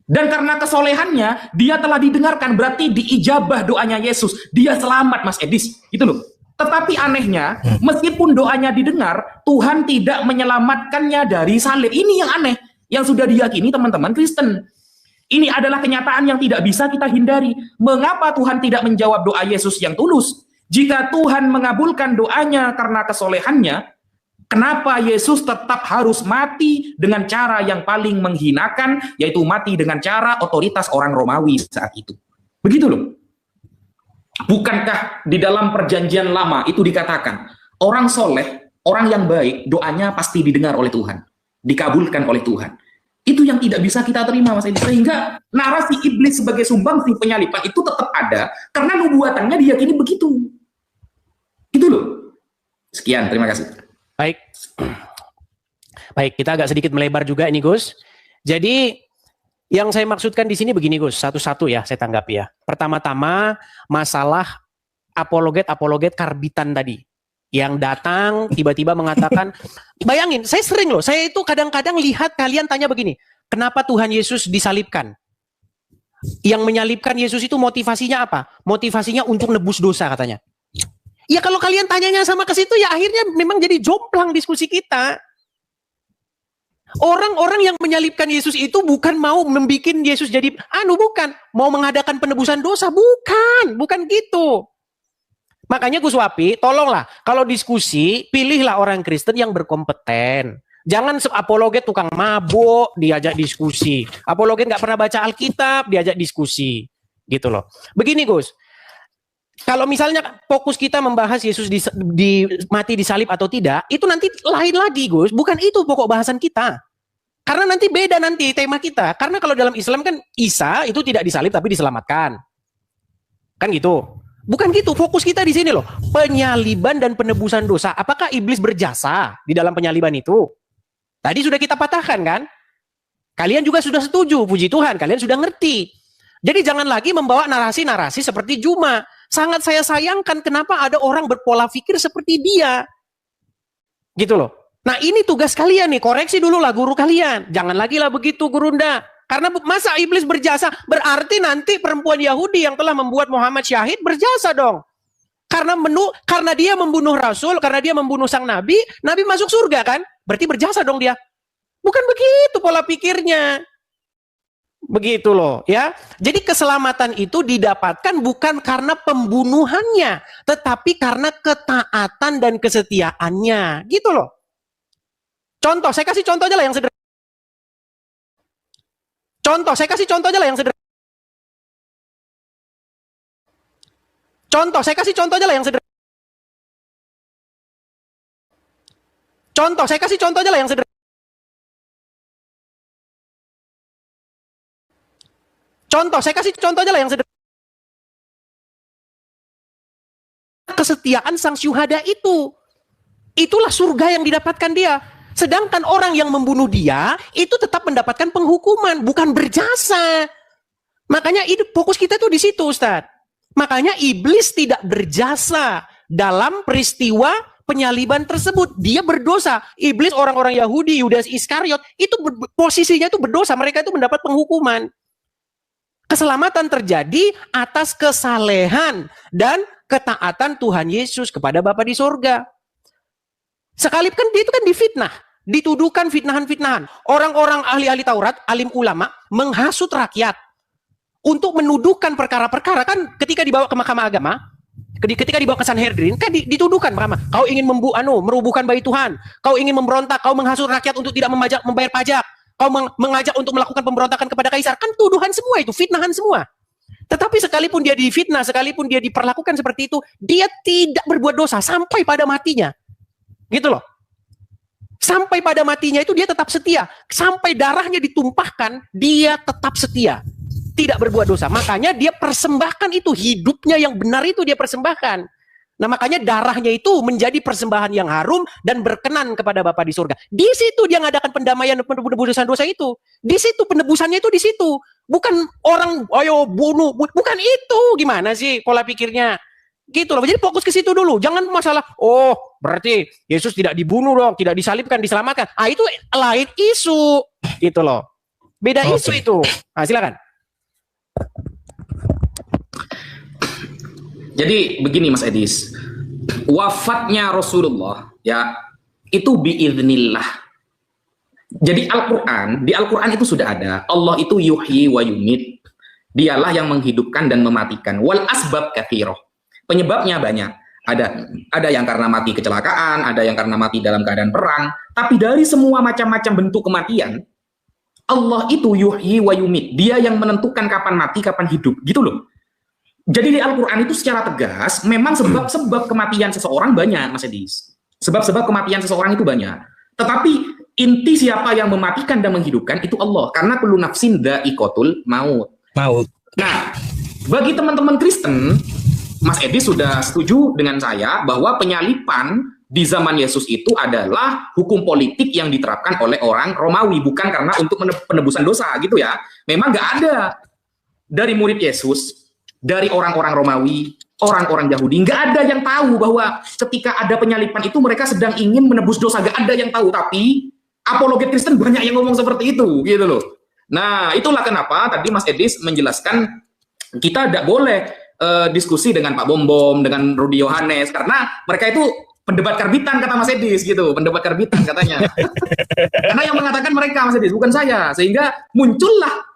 Dan karena kesolehannya, dia telah didengarkan, berarti diijabah doanya Yesus. Dia selamat, Mas Edis. Gitu loh. Tetapi anehnya, meskipun doanya didengar, Tuhan tidak menyelamatkannya dari salib. Ini yang aneh, yang sudah diyakini teman-teman Kristen. Ini adalah kenyataan yang tidak bisa kita hindari. Mengapa Tuhan tidak menjawab doa Yesus yang tulus? Jika Tuhan mengabulkan doanya karena kesolehannya, kenapa Yesus tetap harus mati dengan cara yang paling menghinakan, yaitu mati dengan cara otoritas orang Romawi saat itu? Begitu loh. Bukankah di dalam perjanjian lama itu dikatakan, orang soleh, orang yang baik, doanya pasti didengar oleh Tuhan, dikabulkan oleh Tuhan. Itu yang tidak bisa kita terima, Mas Edi. Sehingga narasi iblis sebagai sumbangsi penyalipan itu tetap ada, karena nubuatannya diyakini begitu. Itu loh. Sekian, terima kasih. Baik, kita agak sedikit melebar juga ini, Gus. Jadi yang saya maksudkan di sini begini, Gus. Satu-satu ya, saya tanggapi ya. Pertama-tama masalah apologet karbitan tadi. yang datang tiba-tiba mengatakan, bayangin, saya sering loh, saya itu kadang-kadang lihat kalian tanya begini, kenapa Tuhan Yesus disalibkan? Yang menyalibkan Yesus itu motivasinya apa? Motivasinya untuk nebus dosa katanya. Ya kalau kalian tanyanya sama ke situ ya akhirnya memang jadi jomplang diskusi kita. Orang-orang yang menyalibkan Yesus itu bukan mau membuat Yesus jadi bukan, mau mengadakan penebusan dosa, bukan gitu. Makanya Gus Wapi, tolonglah kalau diskusi pilihlah orang Kristen yang berkompeten. Jangan apologet tukang mabuk diajak diskusi. Apologet nggak pernah baca Alkitab diajak diskusi, gitu loh. Begini Gus, kalau misalnya fokus kita membahas Yesus mati disalib atau tidak, itu nanti lain lagi Gus, bukan itu pokok bahasan kita. Karena nanti beda nanti tema kita. Karena kalau dalam Islam kan Isa itu tidak disalib tapi diselamatkan. Kan gitu. Bukan gitu, fokus kita di sini loh. Penyaliban dan penebusan dosa. Apakah iblis berjasa di dalam penyaliban itu? Tadi sudah kita patahkan kan? Kalian juga sudah setuju, puji Tuhan, kalian sudah ngerti. Jadi jangan lagi membawa narasi-narasi seperti Juma. Sangat saya sayangkan kenapa ada orang berpola pikir seperti dia. Gitu loh. Nah ini tugas kalian nih, koreksi dulu lah guru kalian. Jangan lagi lah begitu Gurunda. Karena masa iblis berjasa, berarti nanti perempuan Yahudi yang telah membuat Muhammad syahid berjasa dong. Karena dia membunuh Rasul, karena dia membunuh sang Nabi, Nabi masuk surga kan? Berarti berjasa dong dia. Bukan begitu pola pikirnya. Begitu loh ya. Jadi keselamatan itu didapatkan bukan karena pembunuhannya, tetapi karena ketaatan dan kesetiaannya. Gitu loh. Contoh, saya kasih contoh aja lah yang sederhana. Contoh, saya kasih contoh aja lah yang sederhana. Contoh, saya kasih contoh aja lah yang sederhana. Contoh, saya kasih contoh aja lah yang sederhana. Contoh, saya kasih contoh aja lah yang sederhana. Kesetiaan sang syuhada itu. Itulah surga yang didapatkan dia. Sedangkan orang yang membunuh dia itu tetap mendapatkan penghukuman, bukan berjasa. Makanya fokus kita tuh di situ, Ustaz. Makanya iblis tidak berjasa dalam peristiwa penyaliban tersebut. Dia berdosa. Iblis, orang-orang Yahudi, Yudas Iskariot itu posisinya itu berdosa. Mereka itu mendapat penghukuman. Keselamatan terjadi atas kesalehan dan ketaatan Tuhan Yesus kepada Bapa di sorga. Sekalipun dia itu kan difitnah, dituduhkan fitnahan-fitnahan. Orang-orang ahli-ahli Taurat, alim ulama, menghasut rakyat untuk menuduhkan perkara-perkara. Kan ketika dibawa ke mahkamah agama, ketika dibawa ke Sanhedrin, kan dituduhkan mahkamah, kau ingin merubuhkan bait Tuhan, kau ingin memberontak, kau menghasut rakyat untuk tidak membayar pajak, kau mengajak untuk melakukan pemberontakan kepada kaisar. Kan tuduhan semua itu, fitnahan semua. Tetapi sekalipun dia difitnah, sekalipun dia diperlakukan seperti itu, dia tidak berbuat dosa sampai pada matinya. Gitu loh. Sampai pada matinya itu dia tetap setia. Sampai darahnya ditumpahkan, dia tetap setia. Tidak berbuat dosa. Makanya dia persembahkan itu. Hidupnya yang benar itu dia persembahkan. Nah makanya darahnya itu menjadi persembahan yang harum dan berkenan kepada Bapa di surga. Di situ dia ngadakan pendamaian dan penebusan dosa itu. Di situ penebusannya itu di situ. Bukan orang, ayo bunuh. Bukan itu. Gimana sih pola pikirnya? Gitu loh. Jadi fokus ke situ dulu. Jangan masalah, oh berarti Yesus tidak dibunuh dong, tidak disalibkan, diselamatkan. Itu lain isu. Gitu loh. Beda isu itu. Nah, silakan. Jadi begini Mas Edis, wafatnya Rasulullah ya itu biiznillah. Jadi di Al-Quran itu sudah ada, Allah itu yuhyi wa yumit. Dialah yang menghidupkan dan mematikan. Wal asbab katsiroh. Penyebabnya banyak. Ada yang karena mati kecelakaan, ada yang karena mati dalam keadaan perang. Tapi dari semua macam-macam bentuk kematian, Allah itu yuhyi wa yumit. Dia yang menentukan kapan mati, kapan hidup. Gitu loh. Jadi di Al-Quran itu secara tegas, memang sebab-sebab kematian seseorang banyak, Mas Edis. Sebab-sebab kematian seseorang itu banyak. Tetapi inti siapa yang mematikan dan menghidupkan itu Allah. Karena kullu nafsin dha'iqatul maut. Nah, bagi teman-teman Kristen, Mas Edi sudah setuju dengan saya bahwa penyalipan di zaman Yesus itu adalah hukum politik yang diterapkan oleh orang Romawi, bukan karena untuk penebusan dosa gitu ya. Memang nggak ada dari murid Yesus, dari orang-orang Romawi, orang-orang Yahudi nggak ada yang tahu bahwa ketika ada penyalipan itu mereka sedang ingin menebus dosa, nggak ada yang tahu. Tapi apologet Kristen banyak yang ngomong seperti itu, gitu loh. Nah, itulah kenapa tadi Mas Edis menjelaskan kita tidak boleh diskusi dengan Pak Bom, dengan Rudi Yohanes, karena mereka itu pendebat karbitan, kata Mas Edis gitu, pendebat karbitan katanya. Karena yang mengatakan mereka, Mas Edis, bukan saya. Sehingga muncullah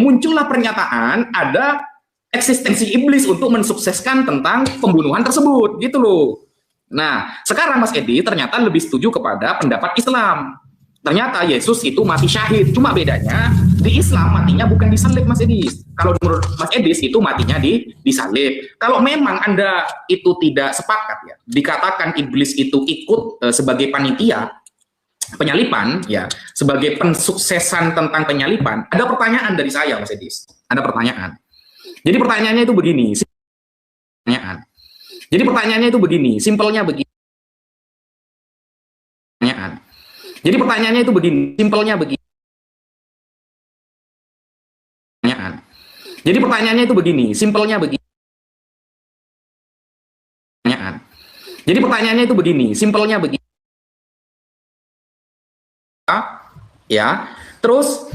muncullah pernyataan ada eksistensi iblis untuk mensukseskan tentang pembunuhan tersebut, gitu loh. Nah, sekarang Mas Edi ternyata lebih setuju kepada pendapat Islam. Ternyata Yesus itu mati syahid. Cuma bedanya di Islam matinya bukan disalib, Mas Edis. Kalau menurut Mas Edis itu matinya disalib. Kalau memang Anda itu tidak sepakat ya, dikatakan iblis itu ikut sebagai panitia penyalipan ya, sebagai pensuksesan tentang penyalipan, ada pertanyaan dari saya, Mas Edis. Ada pertanyaan. Jadi pertanyaannya itu begini. Pertanyaannya itu begini, simpelnya begini. Jadi pertanyaannya itu begini, simpelnya begini. Jadi pertanyaannya itu begini, simpelnya begini. Jadi pertanyaannya itu begini, simpelnya begini. Ya, terus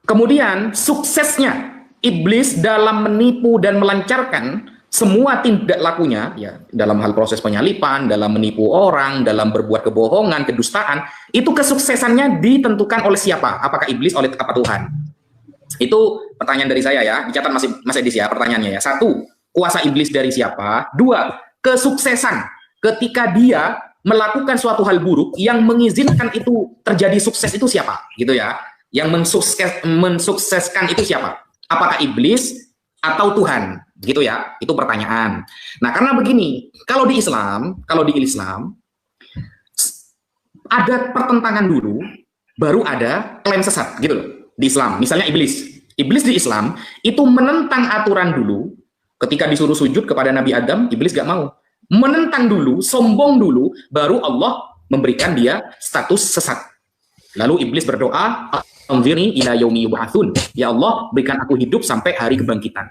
kemudian suksesnya iblis dalam menipu dan melancarkan semua tindak lakunya ya, dalam hal proses penyalipan, dalam menipu orang, dalam berbuat kebohongan, kedustaan, itu kesuksesannya ditentukan oleh siapa? Apakah iblis, oleh apa Tuhan? Itu pertanyaan dari saya ya, dicatat Mas Edis ya pertanyaannya ya. 1, kuasa iblis dari siapa? 2, kesuksesan ketika dia melakukan suatu hal buruk yang mengizinkan itu terjadi sukses itu siapa? Gitu ya. Yang mensukseskan itu siapa? Apakah iblis atau Tuhan? Gitu ya. Itu pertanyaan. Nah, karena begini, kalau di Islam ada pertentangan dulu, baru ada klaim sesat gitu loh. Di Islam, misalnya iblis di Islam itu menentang aturan dulu. Ketika disuruh sujud kepada Nabi Adam, iblis gak mau. Menentang dulu, sombong dulu, baru Allah memberikan dia status sesat. Lalu iblis berdoa, "Anzirni ila yaumi yub'atsun." Ya Allah, berikan aku hidup sampai hari kebangkitan.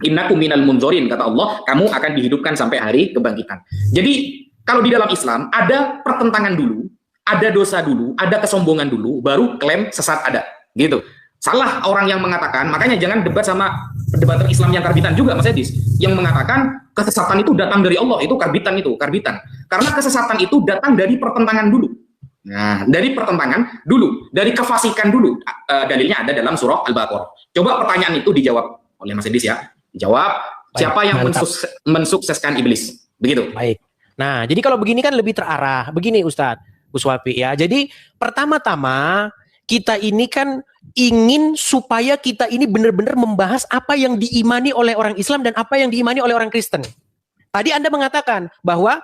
"Innakum minal munzorin," kata Allah, kamu akan dihidupkan sampai hari kebangkitan. Jadi, kalau di dalam Islam ada pertentangan dulu, ada dosa dulu, ada kesombongan dulu, baru klaim sesat ada. Gitu. Salah orang yang mengatakan, makanya jangan debat sama debater Islam yang karbitan juga, Mas Edis, yang mengatakan kesesatan itu datang dari Allah, itu karbitan. Karena kesesatan itu datang dari pertentangan dulu. Nah, dari pertentangan dulu, dari kefasikan dulu. Dalilnya ada dalam surah Al-Baqarah. Coba pertanyaan itu dijawab oleh Mas Edis ya. Dijawab, siapa yang mensukseskan iblis? Begitu. Baik. Nah, jadi kalau begini kan lebih terarah. Begini Ustadz Uswafi ya. Jadi pertama-tama kita ini kan ingin supaya kita ini benar-benar membahas apa yang diimani oleh orang Islam dan apa yang diimani oleh orang Kristen. Tadi Anda mengatakan bahwa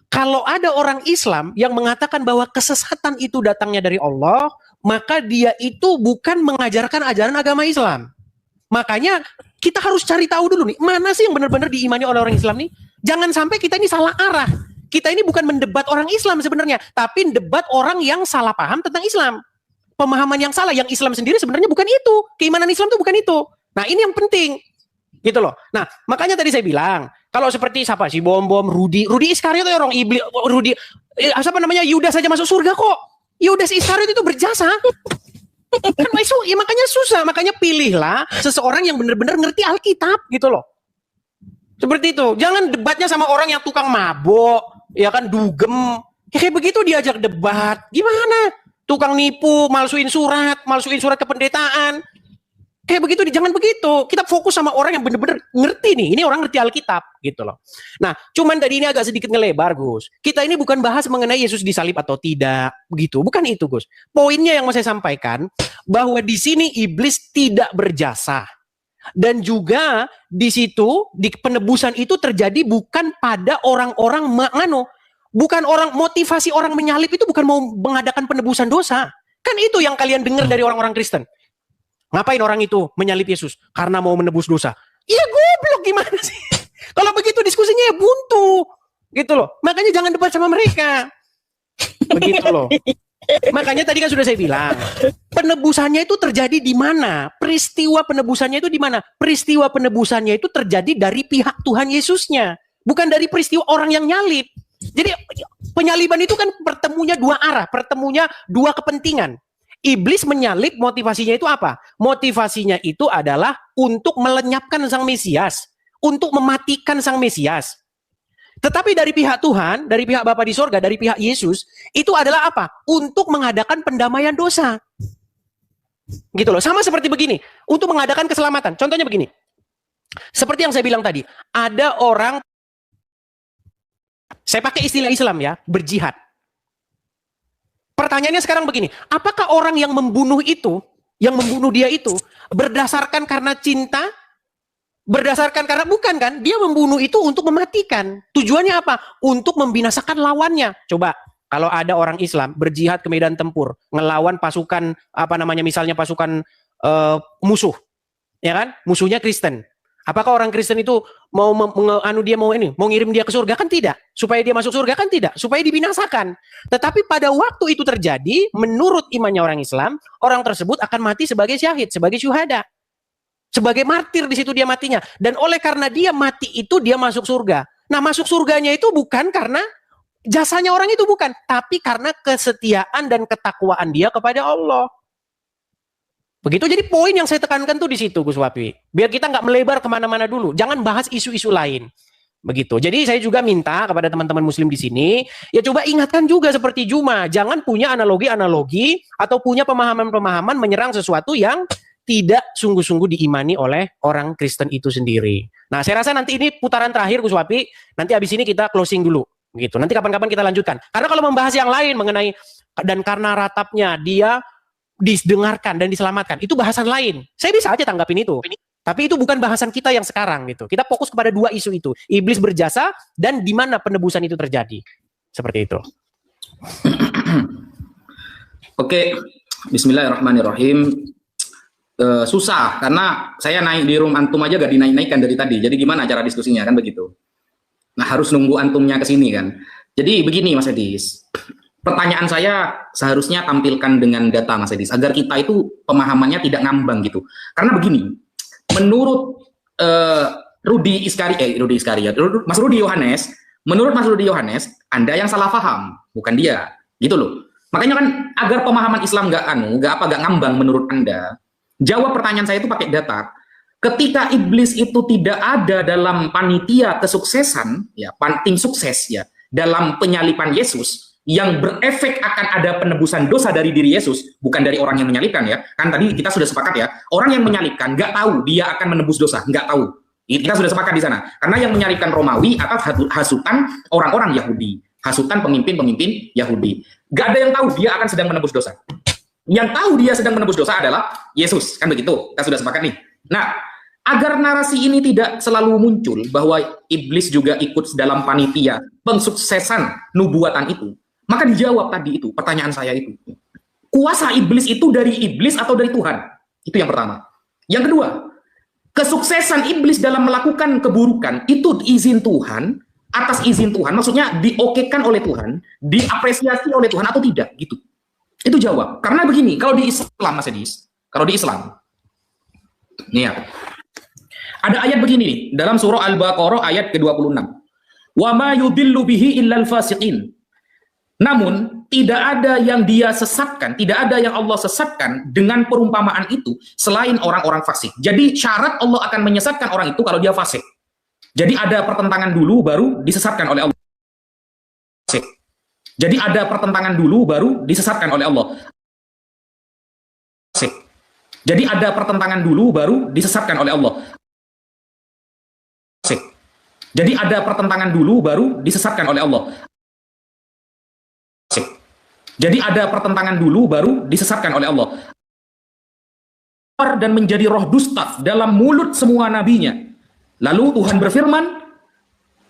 kalau ada orang Islam yang mengatakan bahwa kesesatan itu datangnya dari Allah, maka dia itu bukan mengajarkan ajaran agama Islam. Makanya kita harus cari tahu dulu nih, mana sih yang benar-benar diimani oleh orang Islam nih? Jangan sampai kita ini salah arah. Kita ini bukan mendebat orang Islam sebenarnya, tapi mendebat orang yang salah paham tentang Islam. Pemahaman yang salah, yang Islam sendiri sebenarnya bukan itu. Keimanan Islam itu bukan itu. Nah, ini yang penting. Gitu loh. Nah, makanya tadi saya bilang, kalau seperti siapa sih Bom, Rudi Iskariot itu orang iblis, Yudas saja masuk surga kok. Yudas Iskariot itu berjasa. Kan ya makanya susah, makanya pilihlah seseorang yang benar-benar ngerti Alkitab gitu loh. Seperti itu. Jangan debatnya sama orang yang tukang mabok, ya kan dugem. Ya kayak begitu diajak debat. Gimana? Tukang nipu, malsuin surat kependetaan. Kayak begitu, jangan begitu. Kita fokus sama orang yang benar-benar ngerti nih. Ini orang ngerti Alkitab gitu loh. Nah, cuman tadi ini agak sedikit ngelebar, Gus. Kita ini bukan bahas mengenai Yesus disalib atau tidak, begitu. Bukan itu, Gus. Poinnya yang mau saya sampaikan bahwa di sini iblis tidak berjasa. Dan juga di situ di penebusan itu terjadi bukan pada orang-orang bukan orang, motivasi orang menyalib itu bukan mau mengadakan penebusan dosa. Kan itu yang kalian dengar dari orang-orang Kristen. Ngapain orang itu menyalib Yesus? Karena mau menebus dosa. Iya goblok gimana sih? Kalau begitu diskusinya ya buntu. Gitu loh. Makanya jangan debat sama mereka. Begitu loh. Makanya tadi kan sudah saya bilang, penebusannya itu terjadi di mana? Peristiwa penebusannya itu di mana? Peristiwa penebusannya itu terjadi dari pihak Tuhan Yesusnya, bukan dari peristiwa orang yang nyalib. Jadi penyaliban itu kan pertemunya dua arah, pertemunya dua kepentingan. Iblis menyalib, motivasinya itu apa? Motivasinya itu adalah untuk melenyapkan sang Mesias, untuk mematikan sang Mesias. Tetapi dari pihak Tuhan, dari pihak Bapa di sorga, dari pihak Yesus, itu adalah apa? Untuk mengadakan pendamaian dosa. Gitu loh, sama seperti begini. Untuk mengadakan keselamatan. Contohnya begini. Seperti yang saya bilang tadi, ada orang, saya pakai istilah Islam ya, berjihad. Pertanyaannya sekarang begini, apakah orang yang membunuh itu, yang membunuh dia itu, berdasarkan karena cinta, berdasarkan karena bukan kan, dia membunuh itu untuk mematikan. Tujuannya apa? Untuk membinasakan lawannya. Coba kalau ada orang Islam berjihad ke medan tempur, ngelawan pasukan misalnya pasukan musuh, ya kan? Musuhnya Kristen. Apakah orang Kristen itu mau ngirim dia ke surga? Kan tidak. Supaya dia masuk surga kan tidak. Supaya dibinasakan. Tetapi pada waktu itu terjadi, menurut imannya orang Islam, orang tersebut akan mati sebagai syahid, sebagai syuhada. Sebagai martir di situ dia matinya. Dan oleh karena dia mati itu dia masuk surga. Nah, masuk surganya itu bukan karena jasanya orang itu bukan, tapi karena kesetiaan dan ketakwaan dia kepada Allah. Begitu, jadi poin yang saya tekankan tuh di situ, Gus Wapi. Biar kita nggak melebar kemana-mana dulu. Jangan bahas isu-isu lain. Begitu. Jadi saya juga minta kepada teman-teman Muslim di sini, ya coba ingatkan juga seperti Juma. Jangan punya analogi-analogi atau punya pemahaman-pemahaman menyerang sesuatu yang tidak sungguh-sungguh diimani oleh orang Kristen itu sendiri. Nah, saya rasa nanti ini putaran terakhir, Gus Wapi. Nanti abis ini kita closing dulu. Gitu. Nanti kapan-kapan kita lanjutkan. Karena kalau membahas yang lain mengenai dan karena ratapnya dia didengarkan dan diselamatkan, itu bahasan lain. Saya bisa aja tanggapin itu. Tapi itu bukan bahasan kita yang sekarang gitu. Kita fokus kepada dua isu itu. Iblis berjasa dan di mana penebusan itu terjadi. Seperti itu. Oke, bismillahirrahmanirrahim. Susah karena saya naik di room antum aja gak dinaik-naikkan dari tadi. Jadi gimana cara diskusinya kan begitu. Nah, harus nunggu antumnya ke sini kan. Jadi begini Mas Edis. Pertanyaan saya seharusnya tampilkan dengan data Mas Edis agar kita itu pemahamannya tidak ngambang gitu. Karena begini, menurut Mas Rudi Yohanes, menurut Mas Rudi Yohanes, Anda yang salah paham, bukan dia. Gitu loh. Makanya kan agar pemahaman Islam gak ngambang menurut Anda, jawab pertanyaan saya itu pakai data. Ketika iblis itu tidak ada dalam panitia kesuksesan, ya, tim sukses ya, dalam penyalipan Yesus yang berefek akan ada penebusan dosa dari diri Yesus, bukan dari orang yang menyalibkan ya. Kan tadi kita sudah sepakat ya, orang yang menyalibkan nggak tahu dia akan menebus dosa, nggak tahu. Kita sudah sepakat di sana. Karena yang menyalibkan Romawi atas hasutan orang-orang Yahudi, hasutan pemimpin-pemimpin Yahudi. Nggak ada yang tahu dia akan sedang menebus dosa. Yang tahu dia sedang menebus dosa adalah Yesus, kan begitu? Kita sudah sepakat nih. Nah, agar narasi ini tidak selalu muncul bahwa iblis juga ikut dalam panitia pensuksesan nubuatan itu, maka dijawab tadi itu pertanyaan saya itu. Kuasa iblis itu dari iblis atau dari Tuhan? Itu yang pertama. Yang kedua, kesuksesan iblis dalam melakukan keburukan itu izin Tuhan, atas izin Tuhan, maksudnya diokekan oleh Tuhan, diapresiasi oleh Tuhan atau tidak gitu. Itu jawab. Karena begini, kalau di Islam Mas Edis, kalau di Islam, nih ya, ada ayat begini nih, dalam surah Al-Baqarah ayat ke-26. Wa ma yudillu bihi illal fasiqin. Namun, tidak ada yang dia sesatkan, tidak ada yang Allah sesatkan dengan perumpamaan itu selain orang-orang fasik. Jadi syarat Allah akan menyesatkan orang itu kalau dia fasik. Jadi ada pertentangan dulu baru disesatkan oleh Allah. Jadi ada pertentangan dulu baru disesatkan oleh Allah. Jadi ada pertentangan dulu baru disesatkan oleh Allah. Jadi ada pertentangan dulu baru disesatkan oleh Allah. Jadi ada pertentangan dulu baru disesatkan oleh Allah. Dan menjadi roh dusta dalam mulut semua nabinya. Lalu Tuhan berfirman,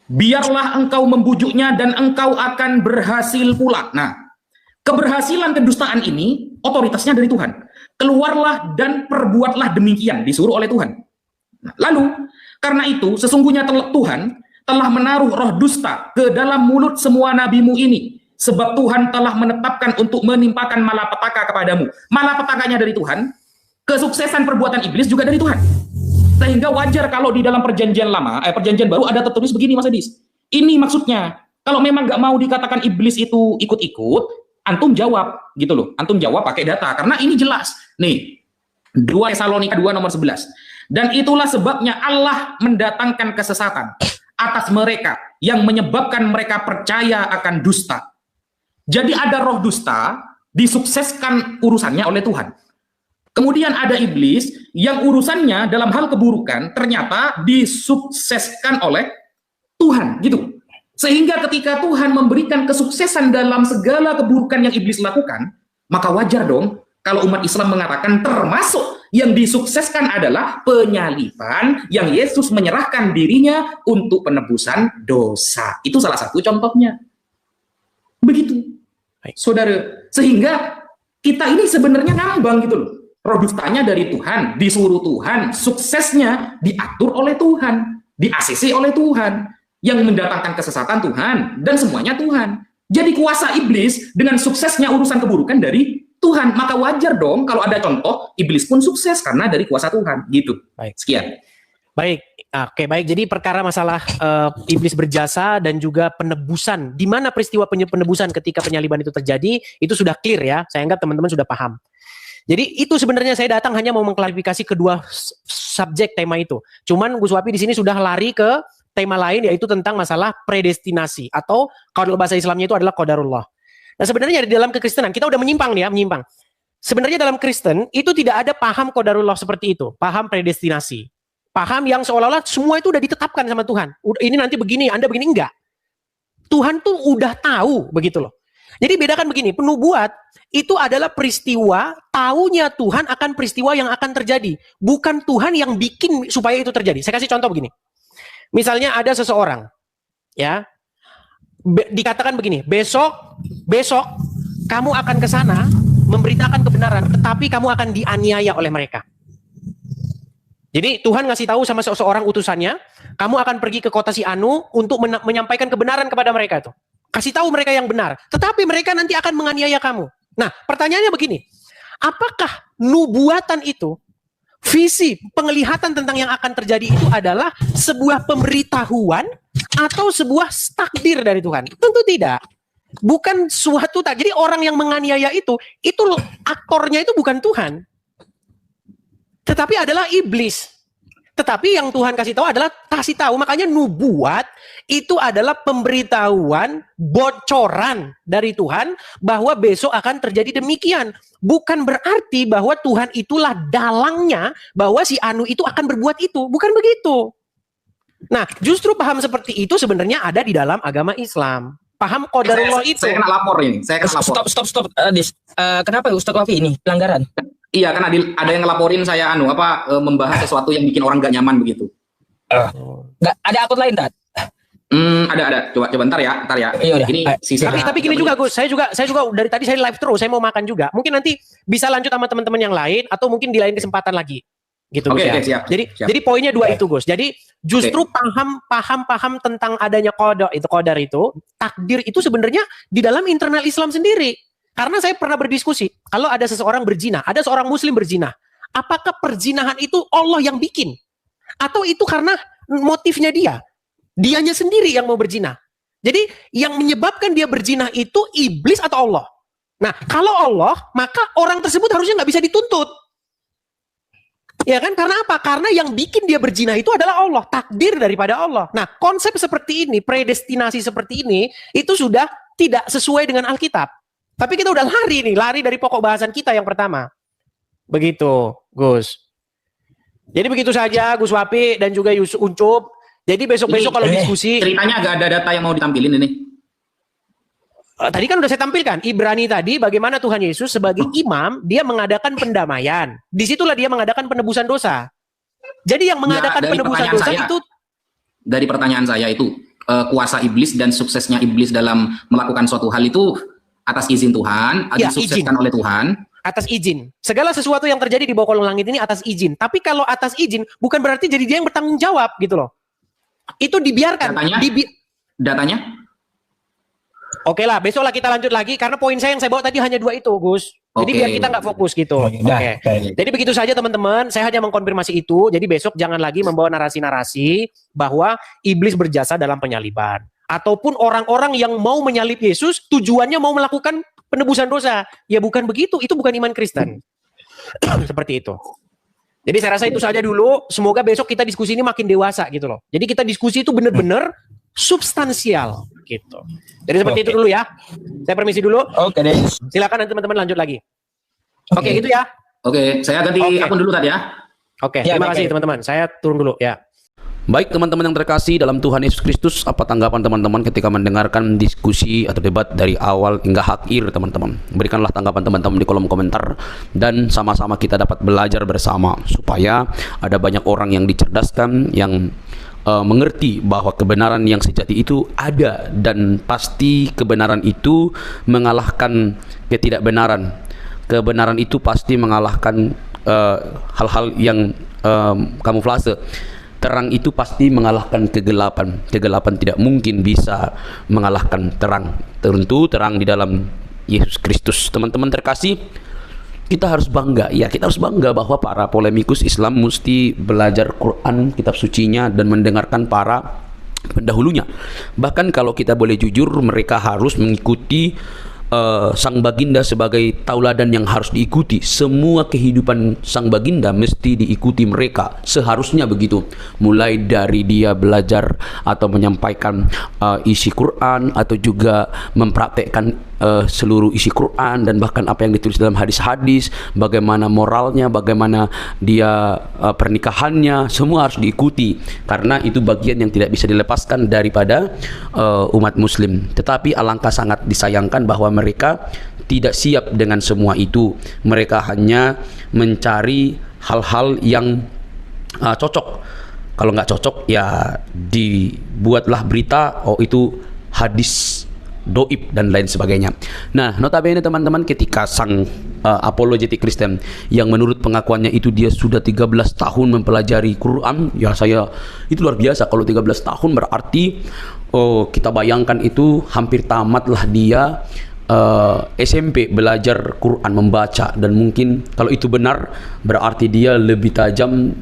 biarlah engkau membujuknya dan engkau akan berhasil pula. Nah, keberhasilan kedustaan ini otoritasnya dari Tuhan. Keluarlah dan perbuatlah demikian, disuruh oleh Tuhan. Nah, lalu karena itu sesungguhnya Tuhan telah menaruh roh dusta ke dalam mulut semua nabimu ini, sebab Tuhan telah menetapkan untuk menimpakan malapetaka kepadamu. Malapetakanya dari Tuhan, kesuksesan perbuatan iblis juga dari Tuhan. Sehingga wajar kalau di dalam perjanjian lama, perjanjian baru ada tertulis begini Mas Edis. Ini maksudnya, kalau memang nggak mau dikatakan iblis itu ikut-ikut, antum jawab gitu loh. Antum jawab pakai data, karena ini jelas. Nih, 2 Tesalonika 2 nomor 11. Dan itulah sebabnya Allah mendatangkan kesesatan atas mereka yang menyebabkan mereka percaya akan dusta. Jadi ada roh dusta disukseskan urusannya oleh Tuhan. Kemudian ada iblis yang urusannya dalam hal keburukan ternyata disukseskan oleh Tuhan gitu. Sehingga ketika Tuhan memberikan kesuksesan dalam segala keburukan yang iblis lakukan, maka wajar dong kalau umat Islam mengatakan termasuk yang disukseskan adalah penyaliban yang Yesus menyerahkan dirinya untuk penebusan dosa. Itu salah satu contohnya. Begitu. Saudara, sehingga kita ini sebenarnya ngambang gitu loh. Roh dustanya dari Tuhan, disuruh Tuhan, suksesnya diatur oleh Tuhan, di-ACC oleh Tuhan, yang mendatangkan kesesatan Tuhan, dan semuanya Tuhan. Jadi kuasa iblis dengan suksesnya urusan keburukan dari Tuhan, maka wajar dong kalau ada contoh iblis pun sukses karena dari kuasa Tuhan gitu. Baik. Sekian. Baik, oke baik. Jadi perkara masalah iblis berjasa dan juga penebusan, di mana peristiwa penebusan ketika penyaliban itu terjadi, itu sudah clear ya. Saya anggap teman-teman sudah paham. Jadi itu sebenarnya saya datang hanya mau mengklarifikasi kedua subjek tema itu. Cuman Gus Wapi di sini sudah lari ke tema lain, yaitu tentang masalah predestinasi, atau kalau bahasa Islamnya itu adalah qadarullah. Nah sebenarnya di dalam kekristenan, kita udah menyimpang nih ya, menyimpang. Sebenarnya dalam Kristen, itu tidak ada paham qadarullah seperti itu, paham predestinasi. Paham yang seolah-olah semua itu udah ditetapkan sama Tuhan. Ini nanti begini, Anda begini, enggak. Tuhan tuh udah tahu, begitu loh. Jadi bedakan begini, penubuat itu adalah peristiwa, taunya Tuhan akan peristiwa yang akan terjadi. Bukan Tuhan yang bikin supaya itu terjadi. Saya kasih contoh begini. Misalnya ada seseorang, ya, dikatakan begini, besok kamu akan ke sana memberitakan kebenaran, tetapi kamu akan dianiaya oleh mereka. Jadi Tuhan ngasih tahu sama seseorang utusannya, kamu akan pergi ke kota si Anu untuk menyampaikan kebenaran kepada mereka itu. Kasih tahu mereka yang benar, tetapi mereka nanti akan menganiaya kamu. Nah, pertanyaannya begini, apakah nubuatan itu, visi penglihatan tentang yang akan terjadi itu adalah sebuah pemberitahuan atau sebuah takdir dari Tuhan? Tentu tidak. Bukan suatu tak. Jadi orang yang menganiaya itu aktornya itu bukan Tuhan, tetapi adalah iblis. Tetapi yang Tuhan kasih tahu adalah kasih tahu. Makanya nubuat itu adalah pemberitahuan, bocoran dari Tuhan bahwa besok akan terjadi demikian. Bukan berarti bahwa Tuhan itulah dalangnya bahwa si Anu itu akan berbuat itu. Bukan begitu. Nah, justru paham seperti itu sebenarnya ada di dalam agama Islam. Paham qadarullah itu. Saya kena lapor ini. Saya kena lapor. Stop. Kenapa Ustadz Wafi ini pelanggaran? Iya, kan ada yang ngelaporin saya membahas sesuatu yang bikin orang gak nyaman begitu. Nggak ada akun lain, Tat? Ada. Coba ntar ya. Iya, ini sisi. Tapi gini juga Gus, saya juga dari tadi saya live terus, saya mau makan juga. Mungkin nanti bisa lanjut sama teman-teman yang lain atau mungkin di lain kesempatan lagi. Gitu Gus ya. Siap. Jadi poinnya dua itu Gus. Jadi justru paham tentang adanya qadar itu, takdir itu sebenarnya di dalam internal Islam sendiri. Karena saya pernah berdiskusi, kalau ada seseorang berzina, ada seorang muslim berzina, apakah perzinahan itu Allah yang bikin? Atau itu karena motifnya dianya sendiri yang mau berzina? Jadi yang menyebabkan dia berzina itu iblis atau Allah? Nah, kalau Allah, maka orang tersebut harusnya nggak bisa dituntut. Ya kan? Karena apa? Karena yang bikin dia berzina itu adalah Allah, takdir daripada Allah. Nah, konsep seperti ini, predestinasi seperti ini, itu sudah tidak sesuai dengan Alkitab. Tapi kita udah lari dari pokok bahasan kita yang pertama. Begitu, Gus. Jadi begitu saja, Gus Wapi dan juga Yusuf Uncup. Jadi besok-besok kalau diskusi. Ceritanya agak ada data yang mau ditampilin ini. Tadi kan udah saya tampilkan, Ibrani tadi bagaimana Tuhan Yesus sebagai imam, dia mengadakan pendamaian. Disitulah dia mengadakan penebusan dosa. Jadi yang mengadakan penebusan dosa itu. Dari pertanyaan saya itu, kuasa iblis dan suksesnya iblis dalam melakukan suatu hal itu atas izin Tuhan, disukseskan oleh Tuhan. Atas izin. Segala sesuatu yang terjadi di bawah kolong langit ini atas izin. Tapi kalau atas izin, bukan berarti jadi dia yang bertanggung jawab gitu loh. Itu dibiarkan. Datanya? Oke lah, besok lah kita lanjut lagi karena poin saya yang saya bawa tadi hanya 2 itu, Gus. Jadi Oke. biar kita nggak fokus gitu. Oke, dah. Oke. Jadi begitu saja teman-teman. Saya hanya mengkonfirmasi itu. Jadi besok jangan lagi membawa narasi-narasi bahwa iblis berjasa dalam penyaliban ataupun orang-orang yang mau menyalib Yesus tujuannya mau melakukan penebusan dosa. Ya bukan begitu. Itu bukan iman Kristen. Seperti itu. Jadi saya rasa itu saja dulu. Semoga besok kita diskusi ini makin dewasa gitu loh. Jadi kita diskusi itu benar-benar substansial gitu. Jadi seperti itu dulu ya. Saya permisi dulu. Oke deh. Silakan nanti teman-teman lanjut lagi. Oke, gitu ya. Oke, saya ganti Oke. akun dulu tadi ya. Oke, Ya, terima baik, kasih baik. teman-teman. Saya turun dulu ya. Baik teman-teman yang terkasih dalam Tuhan Yesus Kristus, apa tanggapan teman-teman ketika mendengarkan diskusi atau debat dari awal hingga akhir teman-teman? Berikanlah tanggapan teman-teman di kolom komentar dan sama-sama kita dapat belajar bersama supaya ada banyak orang yang dicerdaskan, yang mengerti bahwa kebenaran yang sejati itu ada dan pasti kebenaran itu mengalahkan ketidakbenaran. Kebenaran itu pasti mengalahkan hal-hal yang kamuflase. Terang itu pasti mengalahkan kegelapan. Kegelapan tidak mungkin bisa mengalahkan terang. Tentu terang di dalam Yesus Kristus. Teman-teman terkasih, kita harus bangga. Ya, kita harus bangga bahwa para polemikus Islam mesti belajar Quran, kitab sucinya, dan mendengarkan para pendahulunya. Bahkan kalau kita boleh jujur, mereka harus mengikuti sang baginda sebagai tauladan yang harus diikuti. Semua kehidupan sang baginda mesti diikuti mereka, seharusnya begitu. Mulai dari dia belajar atau menyampaikan isi Quran, atau juga mempraktekkan seluruh isi Quran, dan bahkan apa yang ditulis dalam hadis-hadis, bagaimana moralnya, bagaimana dia pernikahannya, semua harus diikuti karena itu bagian yang tidak bisa dilepaskan daripada umat muslim. Tetapi alangkah sangat disayangkan bahwa mereka tidak siap dengan semua itu. Mereka hanya mencari hal-hal yang cocok. Kalau nggak cocok ya dibuatlah berita, oh itu hadis doib dan lain sebagainya. Nah, notabene teman-teman, ketika sang apologetik Kristen yang menurut pengakuannya itu dia sudah 13 tahun mempelajari Quran, ya saya itu luar biasa. Kalau 13 tahun berarti kita bayangkan itu hampir tamatlah dia SMP belajar Quran, membaca, dan mungkin kalau itu benar berarti dia lebih tajam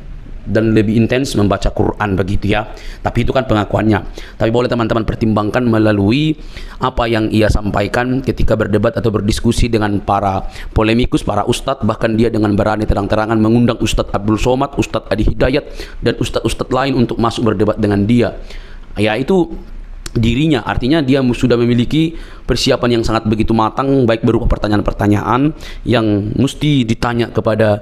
dan lebih intens membaca Quran begitu ya. Tapi itu kan pengakuannya. Tapi boleh teman-teman pertimbangkan melalui apa yang ia sampaikan ketika berdebat atau berdiskusi dengan para polemikus, para ustadz. Bahkan dia dengan berani terang-terangan mengundang Ustadz Abdul Somad, Ustadz Adi Hidayat, dan ustadz-ustadz lain untuk masuk berdebat dengan dia. Ya, itu dirinya, artinya dia sudah memiliki persiapan yang sangat begitu matang, baik berupa pertanyaan-pertanyaan yang mesti ditanya kepada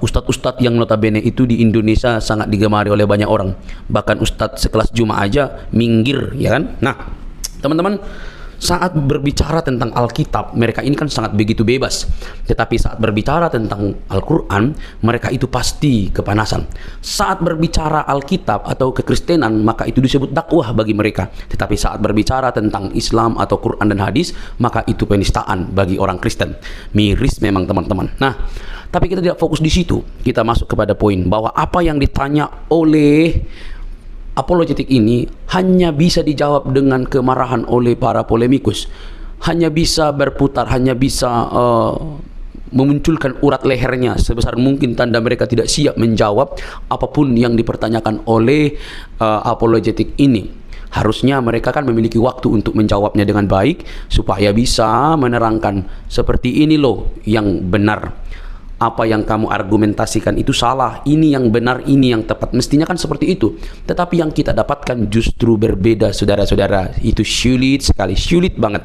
ustadz-ustadz yang notabene itu di Indonesia sangat digemari oleh banyak orang. Bahkan ustadz sekelas Juma aja minggir, ya kan? Nah, teman-teman, saat berbicara tentang Alkitab, mereka ini kan sangat begitu bebas. Tetapi saat berbicara tentang Al-Quran, mereka itu pasti kepanasan. Saat berbicara Alkitab atau kekristenan, maka itu disebut dakwah bagi mereka. Tetapi saat berbicara tentang Islam atau Quran dan hadis, maka itu penistaan bagi orang Kristen. Miris memang teman-teman. Nah, tapi kita tidak fokus di situ. Kita masuk kepada poin bahwa apa yang ditanya oleh apologetik ini hanya bisa dijawab dengan kemarahan oleh para polemikus, hanya bisa berputar, hanya bisa memunculkan urat lehernya sebesar mungkin, tanda mereka tidak siap menjawab apapun yang dipertanyakan oleh apologetik ini. Harusnya mereka kan memiliki waktu untuk menjawabnya dengan baik supaya bisa menerangkan seperti ini loh yang benar. Apa yang kamu argumentasikan itu salah, ini yang benar, ini yang tepat. Mestinya kan seperti itu. Tetapi yang kita dapatkan justru berbeda, saudara-saudara. Itu sulit sekali, sulit banget.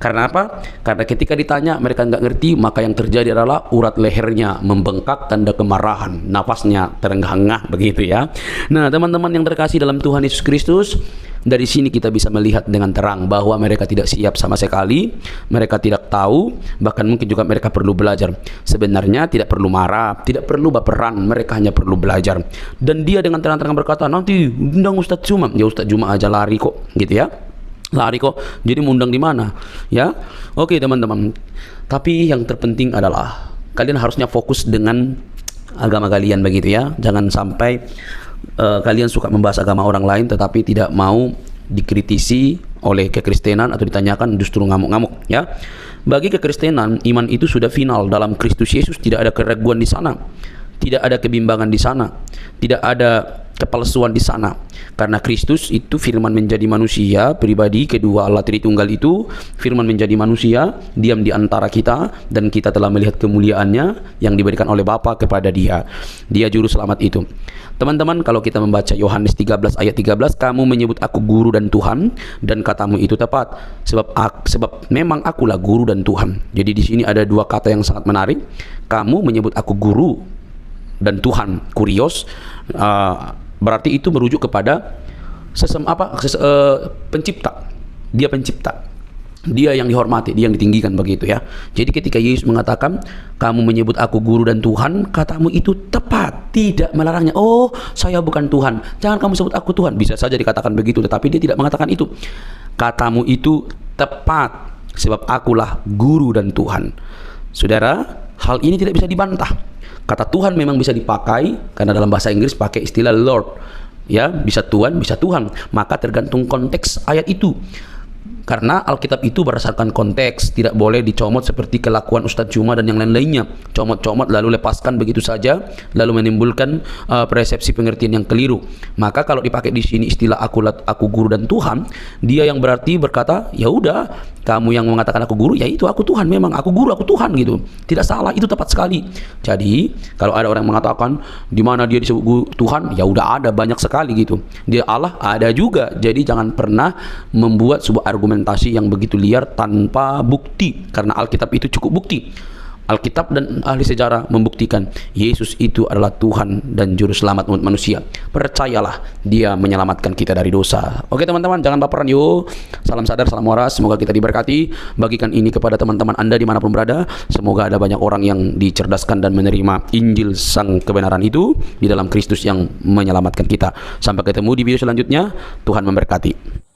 Karena apa? Karena ketika ditanya mereka nggak ngerti, maka yang terjadi adalah urat lehernya membengkak, tanda kemarahan, nafasnya terengah-engah begitu ya. Nah, teman-teman yang terkasih dalam Tuhan Yesus Kristus, dari sini kita bisa melihat dengan terang bahwa mereka tidak siap sama sekali, mereka tidak tahu, bahkan mungkin juga mereka perlu belajar. Sebenarnya tidak perlu marah, tidak perlu baperan, mereka hanya perlu belajar. Dan dia dengan terang-terang berkata, nanti undang Ustadz Juma. Ya Ustadz Juma aja lari kok, gitu ya. Lari kok, jadi mau undang di mana? Ya, oke teman-teman. Tapi yang terpenting adalah kalian harusnya fokus dengan agama kalian begitu ya. Jangan sampai kalian suka membahas agama orang lain tetapi tidak mau dikritisi oleh kekristenan atau ditanyakan justru ngamuk-ngamuk ya. Bagi kekristenan, iman itu sudah final dalam Kristus Yesus, tidak ada keraguan di sana. Tidak ada kebimbangan di sana. Tidak ada kepalsuan di sana. Karena Kristus itu firman menjadi manusia, pribadi kedua Allah Tritunggal itu firman menjadi manusia, diam di antara kita, dan kita telah melihat kemuliaannya yang diberikan oleh Bapa kepada Dia. Dia juru selamat itu. Teman-teman, kalau kita membaca Yohanes 13 ayat 13, kamu menyebut aku guru dan Tuhan, dan katamu itu tepat, sebab memang akulah guru dan Tuhan. Jadi di sini ada dua kata yang sangat menarik. Kamu menyebut aku guru dan Tuhan, kurios, berarti itu merujuk kepada pencipta. Dia pencipta, dia yang dihormati, dia yang ditinggikan begitu ya. Jadi ketika Yesus mengatakan kamu menyebut aku guru dan Tuhan, katamu itu tepat, tidak melarangnya. Oh, saya bukan Tuhan, jangan kamu sebut aku Tuhan. Bisa saja dikatakan begitu, tetapi dia tidak mengatakan itu. Katamu itu tepat, sebab akulah guru dan Tuhan. Saudara, hal ini tidak bisa dibantah. Kata Tuhan memang bisa dipakai, karena dalam bahasa Inggris pakai istilah Lord. Ya, bisa Tuhan, bisa Tuhan. Maka tergantung konteks ayat itu. Karena Alkitab itu berdasarkan konteks, tidak boleh dicomot seperti kelakuan Ustadz Juma dan yang lain-lainnya. Comot-comot lalu lepaskan begitu saja, lalu menimbulkan persepsi pengertian yang keliru. Maka kalau dipakai di sini istilah aku guru dan Tuhan, dia yang berarti berkata, ya udah, kamu yang mengatakan aku guru, ya itu aku Tuhan, memang aku guru, aku Tuhan gitu. Tidak salah, itu tepat sekali. Jadi kalau ada orang yang mengatakan di mana dia disebut guru, Tuhan, ya udah ada banyak sekali gitu. Dia Allah ada juga. Jadi jangan pernah membuat sebuah argumentasi yang begitu liar tanpa bukti, karena Alkitab itu cukup bukti. Alkitab dan ahli sejarah membuktikan Yesus itu adalah Tuhan dan juru selamat umat manusia. Percayalah, dia menyelamatkan kita dari dosa. Oke teman-teman, jangan baperan yuk. Salam sadar, salam waras, semoga kita diberkati. Bagikan ini kepada teman-teman Anda dimanapun berada. Semoga ada banyak orang yang dicerdaskan dan menerima Injil sang kebenaran itu di dalam Kristus yang menyelamatkan kita. Sampai ketemu di video selanjutnya. Tuhan memberkati.